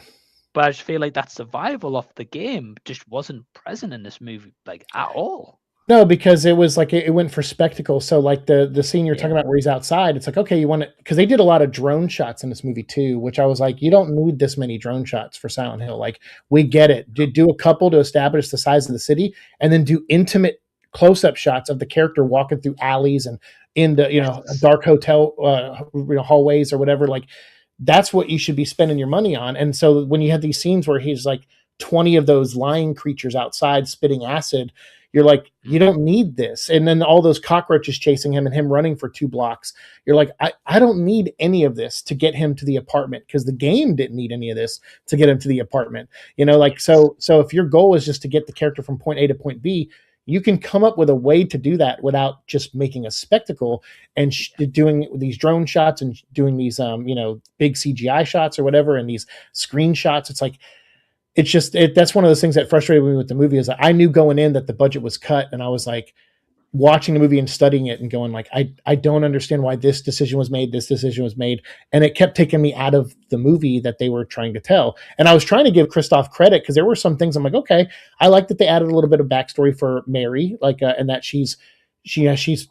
But I just feel like that survival of the game just wasn't present in this movie, like, at all. No, because it was like it went for spectacle. So like the scene you're talking about where he's outside, it's like, okay, you want to, because they did a lot of drone shots in this movie too, which I was like, you don't need this many drone shots for Silent Hill. Like, we get it. Do a couple to establish the size of the city, and then do intimate close-up shots of the character walking through alleys and into dark hotel hallways or whatever. Like, that's what you should be spending your money on. And so when you have these scenes where he's like 20 of those lying creatures outside spitting acid, you're like, you don't need this. And then all those cockroaches chasing him and him running for 2 blocks. You're like, I don't need any of this to get him to the apartment, because the game didn't need any of this to get him to the apartment. So if your goal is just to get the character from point A to point B, you can come up with a way to do that without just making a spectacle and doing these drone shots and doing these, big CGI shots or whatever, and these screenshots. It's like, that's one of those things that frustrated me with the movie, is that I knew going in that the budget was cut, and I was like watching the movie and studying it and going like, I don't understand why this decision was made. And it kept taking me out of the movie that they were trying to tell. And I was trying to give Christophe credit, because there were some things I'm like, okay, I like that they added a little bit of backstory for Mary, like, and that she's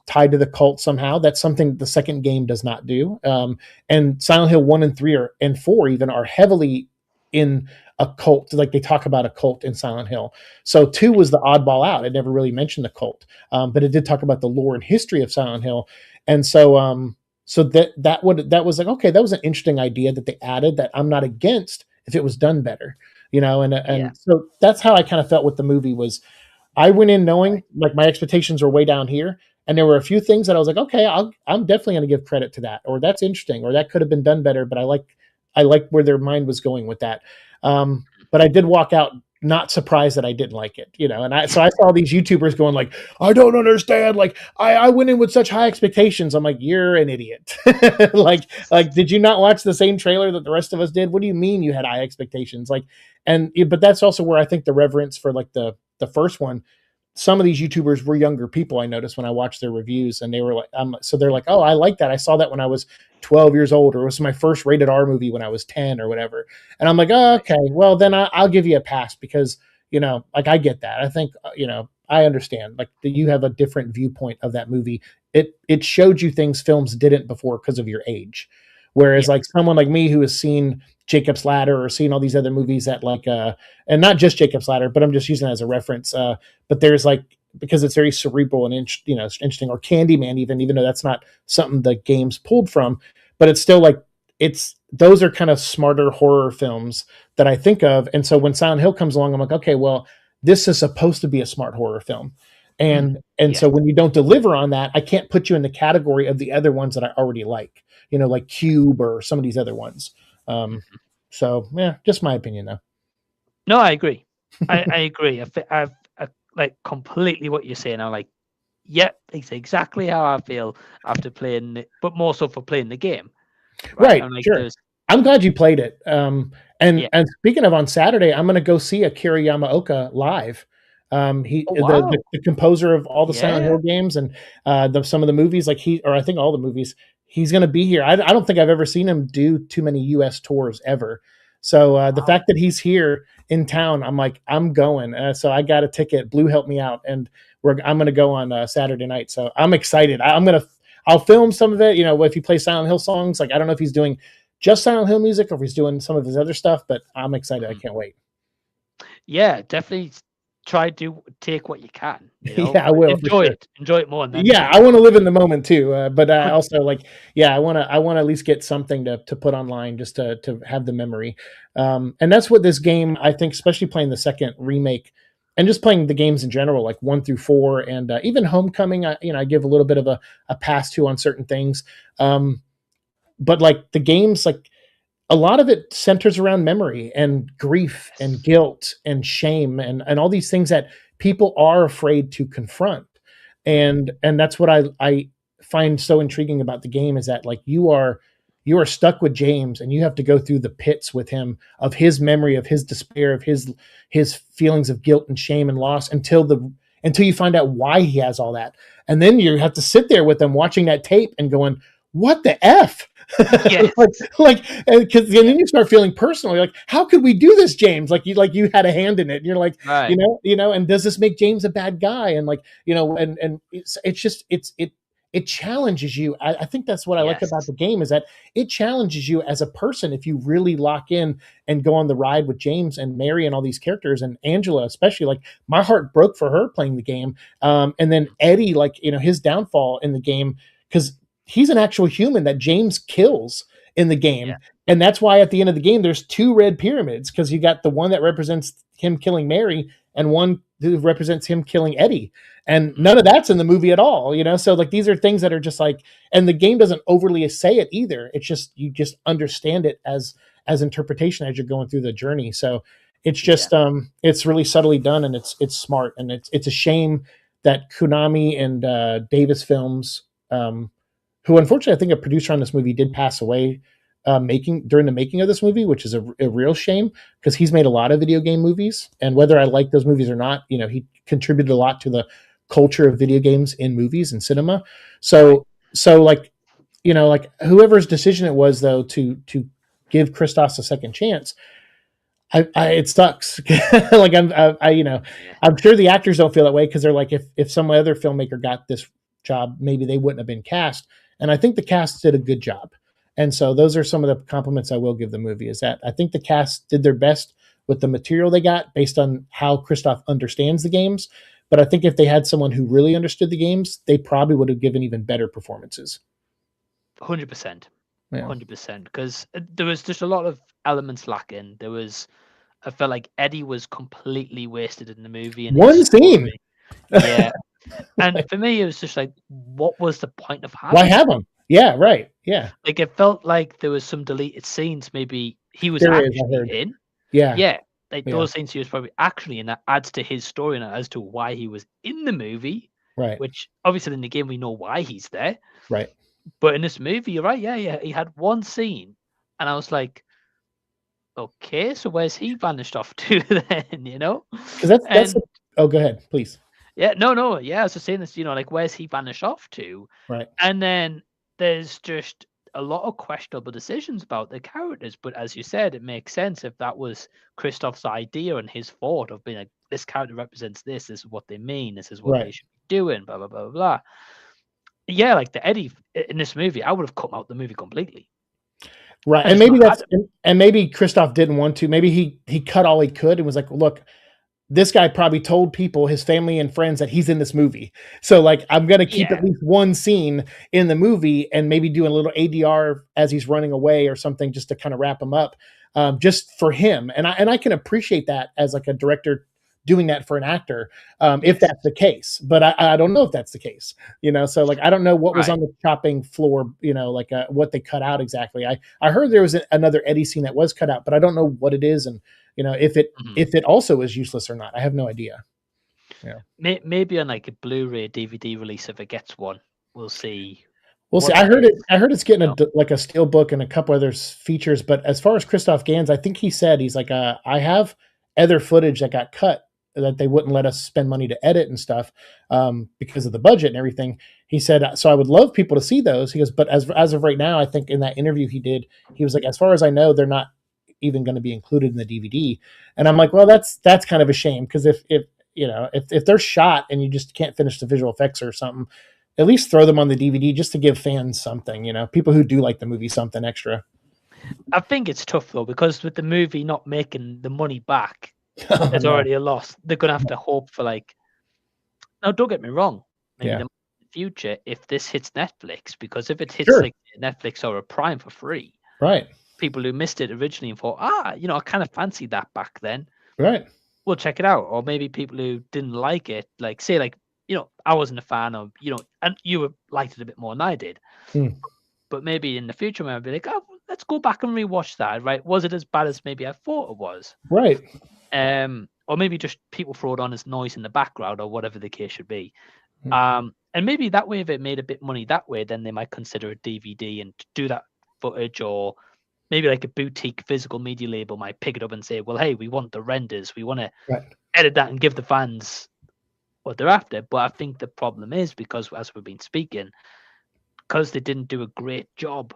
tied to the cult somehow. That's something the second game does not do. And Silent Hill 1 and 3 and 4 even are heavily in a cult. Like, they talk about a cult in Silent Hill. So 2 was the oddball out. It never really mentioned the cult, but it did talk about the lore and history of Silent Hill. And so So that was like, okay, that was an interesting idea that they added that I'm not against if it was done better, and Yeah. so that's how I kind of felt with the movie. Was I went in Right. knowing like my expectations were way down here, and there were a few things that I was like, okay, I'm definitely going to give credit to that, or that's interesting, or that could have been done better. But I like where their mind was going with that. But I did walk out not surprised that I didn't like it, And I saw these YouTubers going like, I don't understand. Like I went in with such high expectations. I'm like, you're an idiot. like, did you not watch the same trailer that the rest of us did? What do you mean you had high expectations? But that's also where I think the reverence for like the first one, some of these YouTubers were younger people. I noticed when I watched their reviews, and they were like, so they're like, oh, I like that. I saw that when I was 12 years old, or it was my first rated R movie when I was 10 or whatever. And I'm like, oh, Right. okay, well then I'll give you a pass because, like I get that. I think, I understand like that you have a different viewpoint of that movie. It showed you things films didn't before because of your age. Whereas Yeah. like someone like me who has seen Jacob's Ladder or seen all these other movies that like, and not just Jacob's Ladder, but I'm just using it as a reference. But there's like, because it's very cerebral and interesting, or Candyman, even though that's not something the games pulled from, but it's still like those are kind of smarter horror films that I think of. And so when Silent Hill comes along, I'm like, okay, well, this is supposed to be a smart horror film. And Yes. so when you don't deliver on that, I can't put you in the category of the other ones that I already like Cube or some of these other ones. Mhm. So yeah, just my opinion though. No, I agree. I agree. I like completely what you're saying. I'm like, yep, it's exactly how I feel after playing it, but more so for playing the game, right? Right, I'm like, sure. there's I'm glad you played it. And yeah. and speaking of on Saturday, I'm gonna go see Akira Yamaoka live. He Oh the wow. composer of all the Silent Yeah. Hill games and some of the movies, like or I think all the movies. He's gonna be here. I don't think I've ever seen him do too many U.S. tours ever. So the Wow. fact that he's here in town, I'm like, I'm going. So I got a ticket. Blue helped me out, and I'm gonna go on Saturday night. So I'm excited. I'll film some of it. If he plays Silent Hill songs, like I don't know if he's doing just Silent Hill music or if he's doing some of his other stuff, but I'm excited. I Mhm. can't wait. Yeah, definitely try to take what you can, Yeah, I will for sure. Enjoy it more than Yeah, anything. I want to live in the moment too. But I also like, yeah, I want to at least get something to put online just to have the memory. And that's what this game, I think, especially playing the second remake and just playing the games in general, like 1 through 4, and even Homecoming, I give a little bit of a pass to on certain things. But like the games, like a lot of it centers around memory and grief and Yes. guilt and shame and all these things that people are afraid to confront. Mhm. And that's what I find so intriguing about the game is that like you are stuck with James and you have to go through the pits with him of his memory, of his despair, of his feelings of guilt and shame and loss until you find out why he has all that. And then you have to sit there with them watching that tape and going, what the F? Yes. like because Yeah. then you start feeling personal. You're like, how could we do this, James? Like you had a hand in it. And you're like, Right. and does this make James a bad guy? And like, and it's just it challenges you. I think that's what I like about Yes. the game is that it challenges you as a person if you really lock in and go on the ride with James and Mary and all these characters and Angela, especially. Like my heart broke for her playing the game. And then Eddie, like, his downfall in the game, because he's an actual human that James kills in the Yeah. game. And that's why at the end of the game, there's two red pyramids because you got the one that represents him killing Mary and one who represents him killing Eddie. And none of Mhm. that's in the movie at all. So like these are things that are just like, and the game doesn't overly say it either. It's just you just understand it as interpretation as you're going through the journey. So it's Yeah. just it's really subtly done and it's smart and it's a shame that Konami and Davis Films who unfortunately I think a producer on this movie did pass away making during the making of this movie, which is a real shame because he's made a lot of video game movies, and whether I like those movies or not, he contributed a lot to the culture of video games in movies and cinema. Right. So like like whoever's decision it was though to give Christos a second chance, it sucks. Like Yeah. I'm sure the actors don't feel that way because they're like if some other filmmaker got this job, maybe they wouldn't have been cast. And I think the cast did a good job. And so those are some of the compliments I will give the movie is that I think the cast did their best with the material they got based on how Christoph understands the games. But I think if they had someone who really understood the games, they probably would have given even better performances. 100%. Yeah. 100%. Because there was just a lot of elements lacking. I felt like Eddie was completely wasted in the movie and One his scene. story. Yeah. And for me, it was just like, what was the point of Why having have him? him? Yeah, right. Yeah. Like, it felt like there was some deleted scenes. Maybe he was There is, I actually heard. in. Yeah. Yeah. Like Yeah. those scenes he was probably actually in, that adds to his story and as to why he was in the movie, Right. which obviously in the game we know why he's there. Right. But in this movie, you're right. Yeah. He had one scene. And I was like, okay, so where's he vanished off to then, you know? Because that's And oh, go ahead, please. yeah, no, yeah, I was just saying this, like where's he vanished off to? Right. And then there's just a lot of questionable decisions about the characters. But as you said, it makes sense if that was Christophe's idea and his thought of being like, this character represents this is what they mean, this is what Right. they should be doing, blah, blah, blah, blah, blah. Yeah, like the Eddie in this movie, I would have cut out the movie completely. Right. I And just maybe not had that's and maybe Christophe didn't want to. Maybe he cut all he could and was like, look, this guy probably told people, his family and friends, that he's in this movie. So like, I'm going to keep Yeah, at least one scene in the movie and maybe do a little ADR as he's running away or something, just to kind of wrap him up, just for him. And I can appreciate that as like a director doing that for an actor, if yes, that's the case. But I don't know if that's the case, So like, I don't know what was right. on the chopping floor, like what they cut out exactly. I heard there was another Eddie scene that was cut out, but I don't know what it is. And, if Mhm. it also is useless or not. I have no idea. Yeah. Maybe on like a Blu-ray DVD release, if it gets one, we'll see We'll see. what that is. I heard it's getting You know? like a steel book and a couple other features. But as far as Christophe Gans, I think he said he's like, I have other footage that got cut that they wouldn't let us spend money to edit and stuff, because of the budget and everything. He said, so I would love people to see those. He goes, but as of right now, I think in that interview he did, he was like, as far as I know, they're not even going to be included in the DVD. And I'm like, well, that's kind of a shame, because if they're shot and you just can't finish the visual effects or something, at least throw them on the DVD just to give fans something, people who do like the movie, something extra. I think it's tough though, because with the movie not making the money back, Oh, there's no. already a loss. They're gonna have to hope for like. Now, don't get me wrong. Maybe Yeah. in the future, if this hits Netflix, because if it hits Sure. like Netflix or a Prime for free, Right. people who missed it originally and thought, I kind of fancied that back then, Right. we'll check it out. Or maybe people who didn't like it, like say like, I wasn't a fan of, and you liked it a bit more than I did. Hmm. But maybe in the future, I'll be like, oh, let's go back and rewatch that. Right? Was it as bad as maybe I thought it was? Right. Or maybe just people throw it on as noise in the background or whatever the case should be. Hmm. And maybe that way, if it made a bit money that way, then they might consider a DVD and do that footage, or maybe like a boutique physical media label might pick it up and say, well, hey, we want the renders, we want to Right. edit that and give the fans what they're after. But I think the problem is, because as we've been speaking, because they didn't do a great job,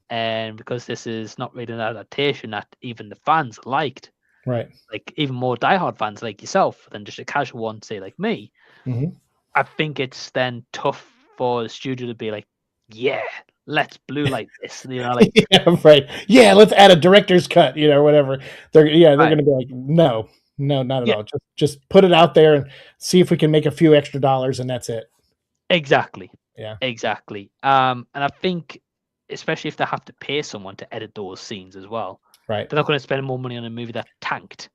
and because this is not really an adaptation that even the fans liked, Right. like even more diehard fans like yourself than just a casual one, say like me, Mm-hmm. I think it's then tough for the studio to be like, yeah, let's blue light this, like Yeah, right. Yeah, let's add a director's cut, whatever. They're right. going to be like, no, not at Yeah, all. Just put it out there and see if we can make a few extra dollars, and that's it. exactly. Yeah. Exactly. And I think, especially if they have to pay someone to edit those scenes as well, Right. they're not going to spend more money on a movie that tanked.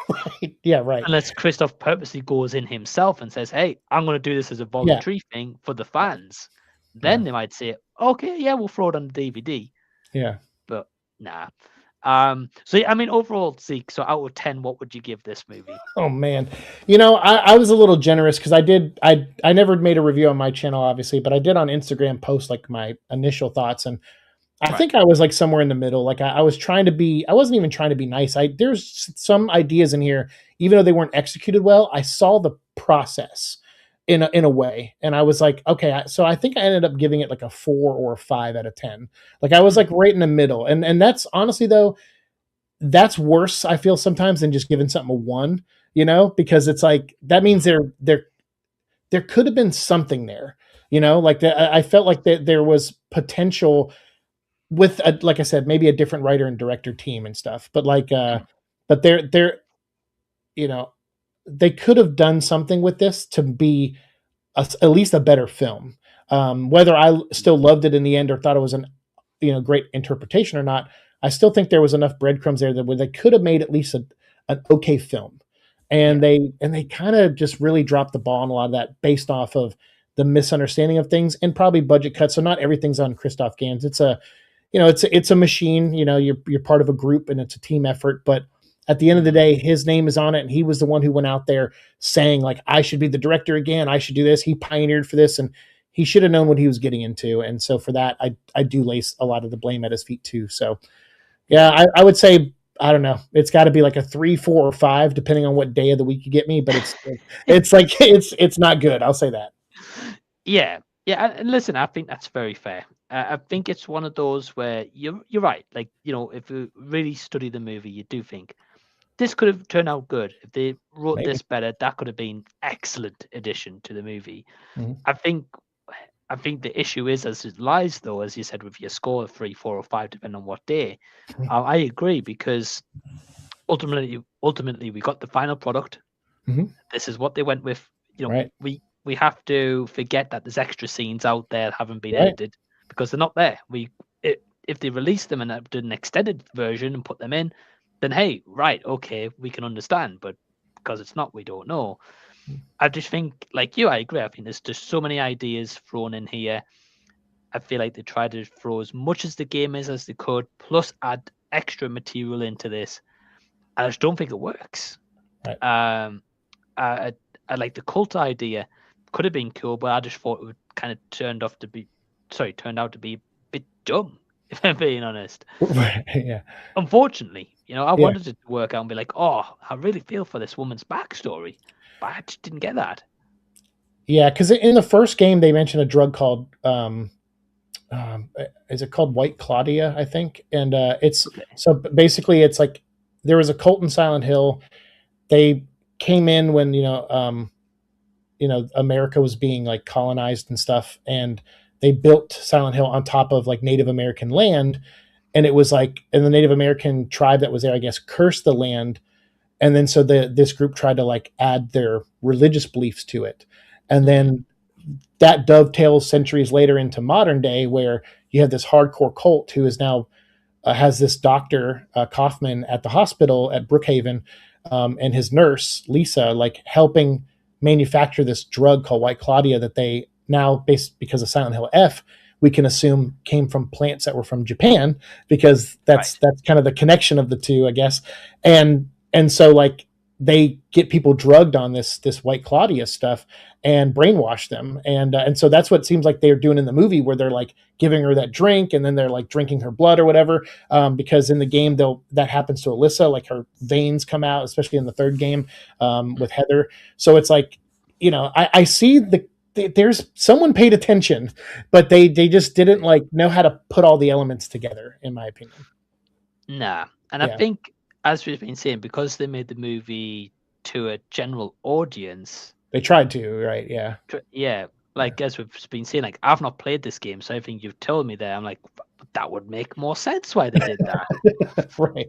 Right. Yeah, right. Unless Christophe purposely goes in himself and says, hey, I'm going to do this as a voluntary thing for the fans. Then they might say, okay, yeah, we'll throw it on the DVD. Yeah. But nah. So yeah, I mean, overall, Zeke, so out of 10, what would you give this movie? Oh man, I was a little generous because I never made a review on my channel, obviously, but I did on Instagram post like my initial thoughts, and I Right. think I was like somewhere in the middle. Like I was trying to be, I wasn't even trying to be nice. There's some ideas in here, even though they weren't executed well, I saw the process in a way, and I was like, okay, so I think I ended up giving it like a 4 or a 5 out of 10. Like I was like right in the middle, and that's honestly though, that's worse, I feel sometimes, than just giving something a 1, because it's like that means there could have been something there, like I felt like that there was potential with like I said, maybe a different writer and director team and stuff, but like but they're you know they could have done something with this to be at least a better film. Whether I still loved it in the end or thought it was an great interpretation or not, I still think there was enough breadcrumbs there that where they could have made at least an okay film. And they kind of just really dropped the ball on a lot of that based off of the misunderstanding of things and probably budget cuts. So not everything's on Christophe Gans. It's a machine. You're part of a group and it's a team effort. But at the end of the day, his name is on it, and he was the one who went out there saying, like, I should be the director again. I should do this. He pioneered for this, and he should have known what he was getting into. And so for that, I do lace a lot of the blame at his feet too. So yeah, I would say, I don't know. It's got to be like a 3, 4, or 5, depending on what day of the week you get me. But it's not good. I'll say that. Yeah. And listen, I think that's very fair. I think it's one of those where you're right. Like, if you really study the movie, you do think this could have turned out good. If they wrote this better, that could have been excellent addition to the movie. Mm-hmm. I think the issue is, as it lies, though, as you said, with your score of 3, 4, or 5, depending on what day. I agree, because ultimately we got the final product. Mm-hmm. This is what they went with. Right. We have to forget that there's extra scenes out there that haven't been edited because they're not there. If they release them and did an extended version and put them in, then hey, right, okay, we can understand. But because it's not, we don't know. I just think, like you, I agree. I think there's just so many ideas thrown in here. I feel like they tried to throw as much as the game is as they could, plus add extra material into this. And I just don't think it works. Right. I like the cult idea. Could have been cool, but I just thought it would kind of turned out to be a bit dumb, if I'm being honest. Yeah. Unfortunately, I wanted it to work out and be like, oh, I really feel for this woman's backstory. But I just didn't get that. Yeah, because in the first game they mentioned a drug called is it called White Claudia, I think? And it's okay. So basically it's like there was a cult in Silent Hill. They came in when America was being like colonized and stuff, and they built Silent Hill on top of like Native American land, and it was like, and the Native American tribe that was there, I guess, cursed the land. And then so this group tried to like add their religious beliefs to it. And then that dovetails centuries later into modern day, where you have this hardcore cult who is now has this doctor, Kaufman, at the hospital at Brookhaven, and his nurse, Lisa, like helping manufacture this drug called White Claudia that they now, based because of Silent Hill F, we can assume came from plants that were from Japan, because that's kind of the connection of the two, I guess. And so like they get people drugged on this White Claudia stuff and brainwash them. And so that's what it seems like they're doing in the movie, where they're like giving her that drink and then they're like drinking her blood or whatever. Because in the game, that happens to Alyssa, like her veins come out, especially in the third game with Heather. So it's like, I see there's someone paid attention, but they just didn't like know how to put all the elements together, in my opinion. Nah. And I think, as we've been saying, because they made the movie to a general audience, they tried to, right? Yeah. Yeah. Like, as we've been saying, like, I've not played this game, so everything you've told me there, I'm like, that would make more sense why they did that. Right.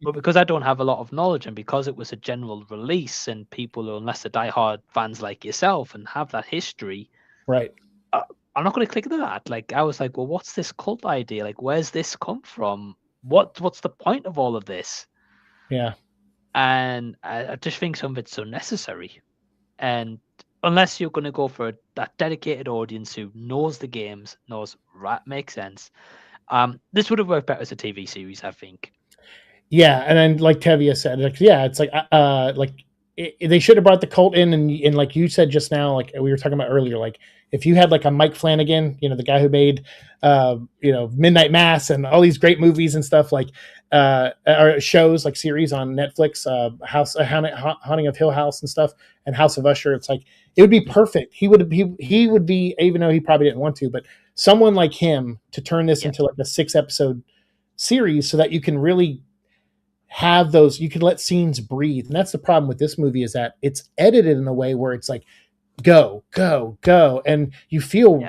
But because I don't have a lot of knowledge, and because it was a general release, and people, unless they're diehard fans like yourself and have that history, right, I'm not going to click into that. Like, I was like, well, what's this cult idea? Like, where's this come from? What's the point of all of this? Yeah. And I just think some of it's unnecessary. And unless you're going to go for that dedicated audience who knows the games, knows that makes sense, this would have worked better as a TV series, I think. Yeah, and then like Tevia said, like, yeah, it's like they should have brought the cult in, and like you said just now, like we were talking about earlier, like if you had like a Mike Flanagan, the guy who made Midnight Mass and all these great movies and stuff, like or shows like series on Netflix, Haunting of Hill House and stuff, and House of Usher, it's like it would be perfect. He would be, even though he probably didn't want to, but someone like him to turn this into like a 6-episode series, so that you can really have those, you can let scenes breathe. And that's the problem with this movie, is that it's edited in a way where it's like go, and you feel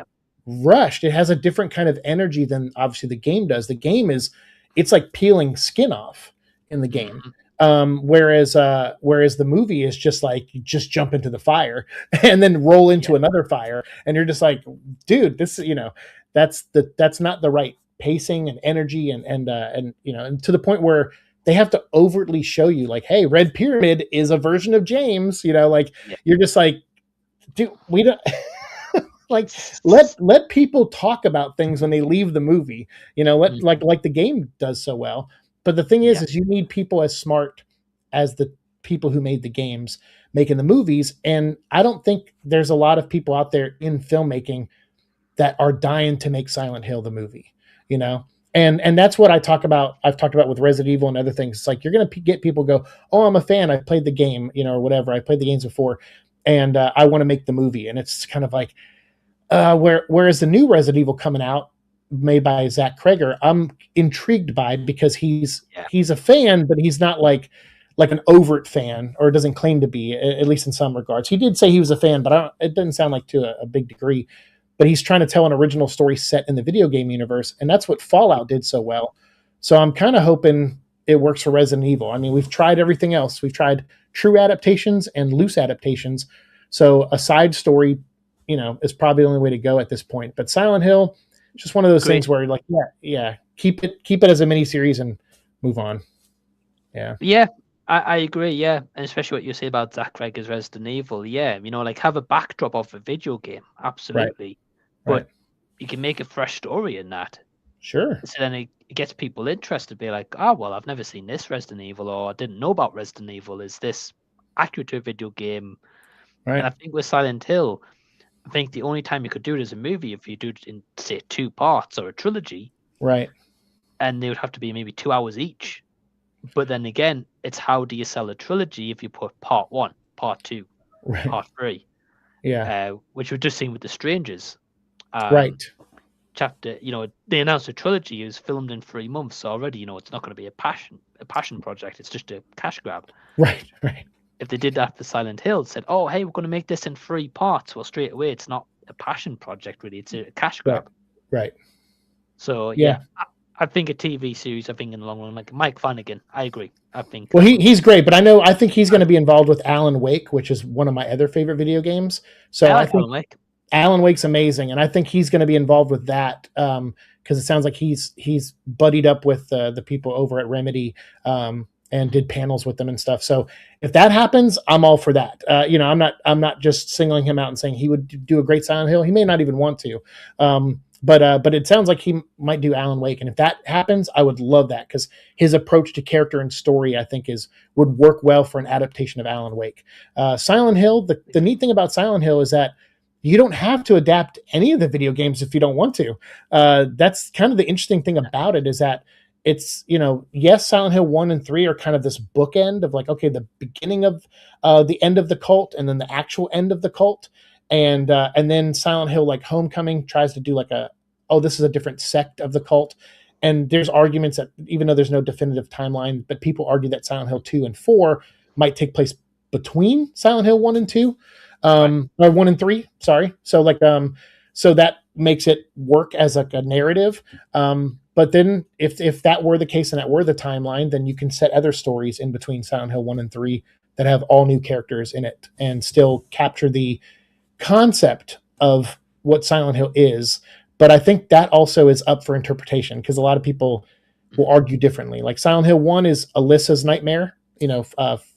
rushed. It has a different kind of energy than obviously the game does. The game it's like peeling skin off. in the game. Mhm. Whereas the movie is just like you just jump into the fire and then roll into another fire, and you're just like, dude, this that's not the right pacing and energy and and to the point where they have to overtly show you like, hey, Red Pyramid is a version of James, like Yeah. you're just like, dude, we don't. Like let people talk about things when they leave the movie, let like the game does so well. But the thing is you need people as smart as the people who made the games making the movies, and I don't think there's a lot of people out there in filmmaking that are dying to make Silent Hill the movie, and that's what I've talked about with Resident Evil and other things. It's like you're going to get people go, oh, I'm a fan, I played the game, or whatever, I played the games before, and I want to make the movie. And it's kind of like, whereas the new Resident Evil coming out, made by Zach Kreger, I'm intrigued by, because he's a fan, but he's not like an overt fan, or doesn't claim to be, at least in some regards. He did say he was a fan, but it doesn't sound like to a big degree. But he's trying to tell an original story set in the video game universe, and that's what Fallout did so well. So I'm kind of hoping it works for Resident Evil. I mean, we've tried everything else. We've tried true adaptations and loose adaptations. So a side story, is probably the only way to go at this point. But Silent Hill, it's just one of those things where you're like, keep it as a mini series and move on. Yeah, I agree. Yeah, and especially what you say about Zach Kreger's Resident Evil. Yeah, like have a backdrop of a video game, absolutely. Right. But you can make a fresh story in that. Sure. So then it gets people interested. Be like, oh well, I've never seen this Resident Evil, or I didn't know about Resident Evil. Is this accurate to a video game? Right. And I think with Silent Hill, I think the only time you could do it as a movie if you do it in, say, 2 parts or a trilogy. Right. And they would have to be maybe 2 hours each. But then again, it's how do you sell a trilogy if you put part 1, part 2, part 3? Yeah. Which we've just seen with The Strangers. Right. Chapter, they announced a trilogy is filmed in 3 months already. It's not going to be a passion project. It's just a cash grab. Right. If they did that for Silent Hill, said, oh, hey, we're going to make this in 3 parts. Well, straight away, it's not a passion project, really. It's a cash grab. Right. So, yeah, I think a TV series, in the long run, like Mike Flanagan, I agree. I think. Well, he's great, but I think he's going to be involved with Alan Wake, which is one of my other favorite video games. So I think Alan Wake's amazing, and I think he's going to be involved with that, because it sounds like he's buddied up with the people over at Remedy, and did panels with them and stuff. So if that happens, I'm all for that. I'm not just singling him out and saying he would do a great Silent Hill. He may not even want to. But it sounds like he might do Alan Wake. And if that happens, I would love that, because his approach to character and story, I think, would work well for an adaptation of Alan Wake. Silent Hill, the neat thing about Silent Hill is that you don't have to adapt any of the video games if you don't want to. That's kind of the interesting thing about it, is that it's, yes, Silent Hill 1 and 3 are kind of this bookend of like, okay, the beginning of the end of the cult, and then the actual end of the cult. And then Silent Hill, like Homecoming, tries to do like this is a different sect of the cult. And there's arguments that, even though there's no definitive timeline, but people argue that Silent Hill 2 and 4 might take place between Silent Hill 1 and 2, or 1 and 3, sorry. So so that makes it work as like a narrative. But then if that were the case and that were the timeline, then you can set other stories in between Silent Hill 1 and 3 that have all new characters in it and still capture the concept of what Silent Hill is. But I think that also is up for interpretation, because a lot of people will argue differently. Like Silent Hill 1 is Alyssa's nightmare,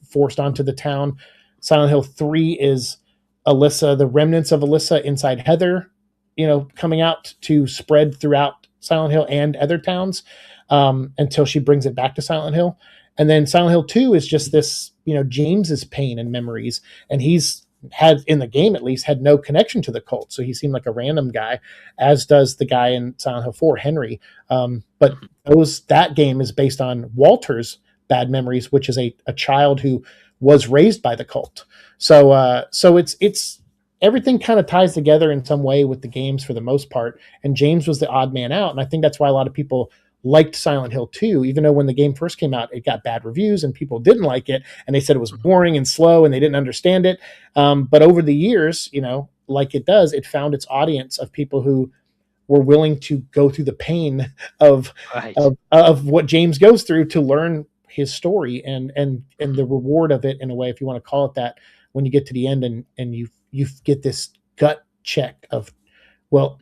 forced onto the town. Silent Hill 3 is Alyssa, the remnants of Alyssa inside Heather, coming out to spread throughout Silent Hill and other towns, until she brings it back to Silent Hill. And then Silent Hill 2 is just this, James's pain and memories. And he's had, in the game at least, had no connection to the cult. So he seemed like a random guy, as does the guy in Silent Hill 4, Henry. But that game is based on Walter's bad memories, which is a child who was raised by the cult. So it's everything kind of ties together in some way with the games for the most part. And James was the odd man out. And I think that's why a lot of people liked Silent Hill 2, even though when the game first came out, it got bad reviews and people didn't like it. And they said it was boring and slow and they didn't understand it. But over the years, like it does, it found its audience of people who were willing to go through the pain of what James goes through to learn his story and the reward of it, in a way, if you want to call it that, when you get to the end and you get this gut check of, well,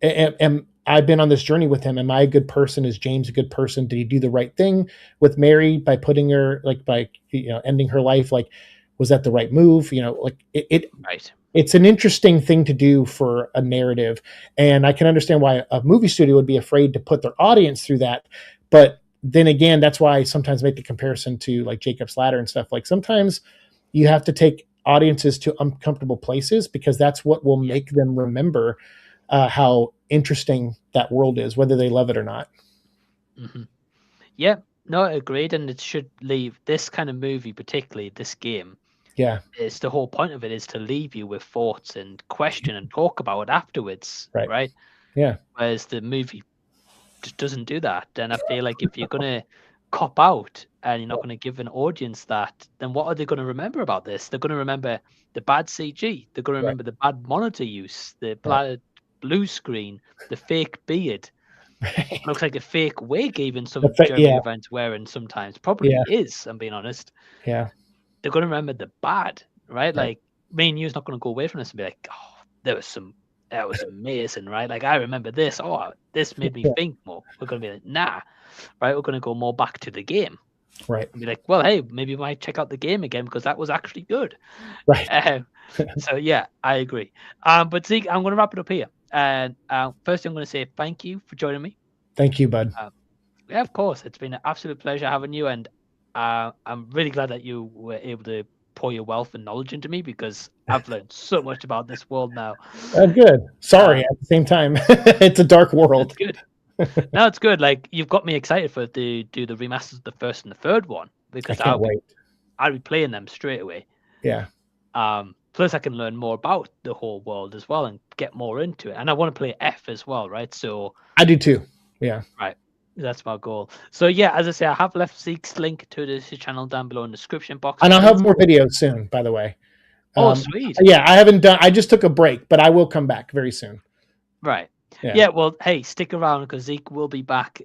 I've been on this journey with him. Am I a good person? Is James a good person? Did he do the right thing with Mary by putting her, like, by, ending her life? Like, was that the right move? Like Right. It's an interesting thing to do for a narrative. And I can understand why a movie studio would be afraid to put their audience through that. But then again, that's why I sometimes make the comparison to like Jacob's Ladder and stuff. Like, sometimes you have to take audiences to uncomfortable places, because that's what will make them remember how interesting that world is, whether they love it or not. Mm-hmm. Yeah, no, agreed. And it should leave this kind of movie, particularly this game. Yeah. It's the whole point of it, is to leave you with thoughts and question and talk about it afterwards. Right. Yeah. Whereas the movie just doesn't do that. And I feel like if you're going to cop out and you're not going to give an audience that, then what are they going to remember about this? They're going to remember the bad CG. They're going to remember the bad monitor use, the bad blue screen, the fake beard. It looks like a fake wig, even some Jeremy Irvine's wearing sometimes. Probably is, I'm being honest. Yeah. They're going to remember the bad, right? Like, me and you's not going to go away from this and be like, oh, that was amazing, right? Like, I remember this. Oh, this made me think more. We're going to be like, nah, right? We're going to go more back to the game. Right. And be like, well, hey, maybe we might check out the game again, because that was actually good. Right. So, yeah, I agree. But Siike, I'm going to wrap it up here. And first, I'm going to say thank you for joining me. Thank you, bud. Yeah, of course. It's been an absolute pleasure having you. And I'm really glad that you were able to pour your wealth and knowledge into me, because I've learned so much about this world now. Good. Sorry, at the same time. It's a dark world. It's good. No, it's good. Like, you've got me excited to do the remasters of the first and the third one, because I'll be playing them straight away. Yeah. Plus, I can learn more about the whole world as well and get more into it. And I want to play F as well, right? So I do too. Yeah. Right. That's my goal. So yeah, as I say, I have left Siike's link to this channel down below in the description box. And I'll have more videos soon, by the way. Oh, sweet. Yeah, I just took a break, but I will come back very soon. Right. Yeah, well, hey, stick around, because Siike will be back.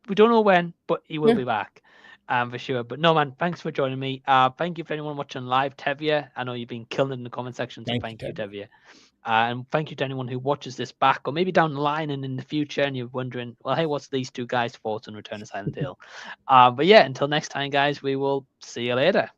We don't know when, but he will be back. For sure. But no, man, thanks for joining me. Thank you for anyone watching live, Tevye. I know you've been killing it in the comment section, so thank you, Tevye. And thank you to anyone who watches this back, or maybe down the line and in the future, and you're wondering, well, hey, what's these two guys' thoughts on Return to Silent Hill? But yeah, until next time, guys, we will see you later.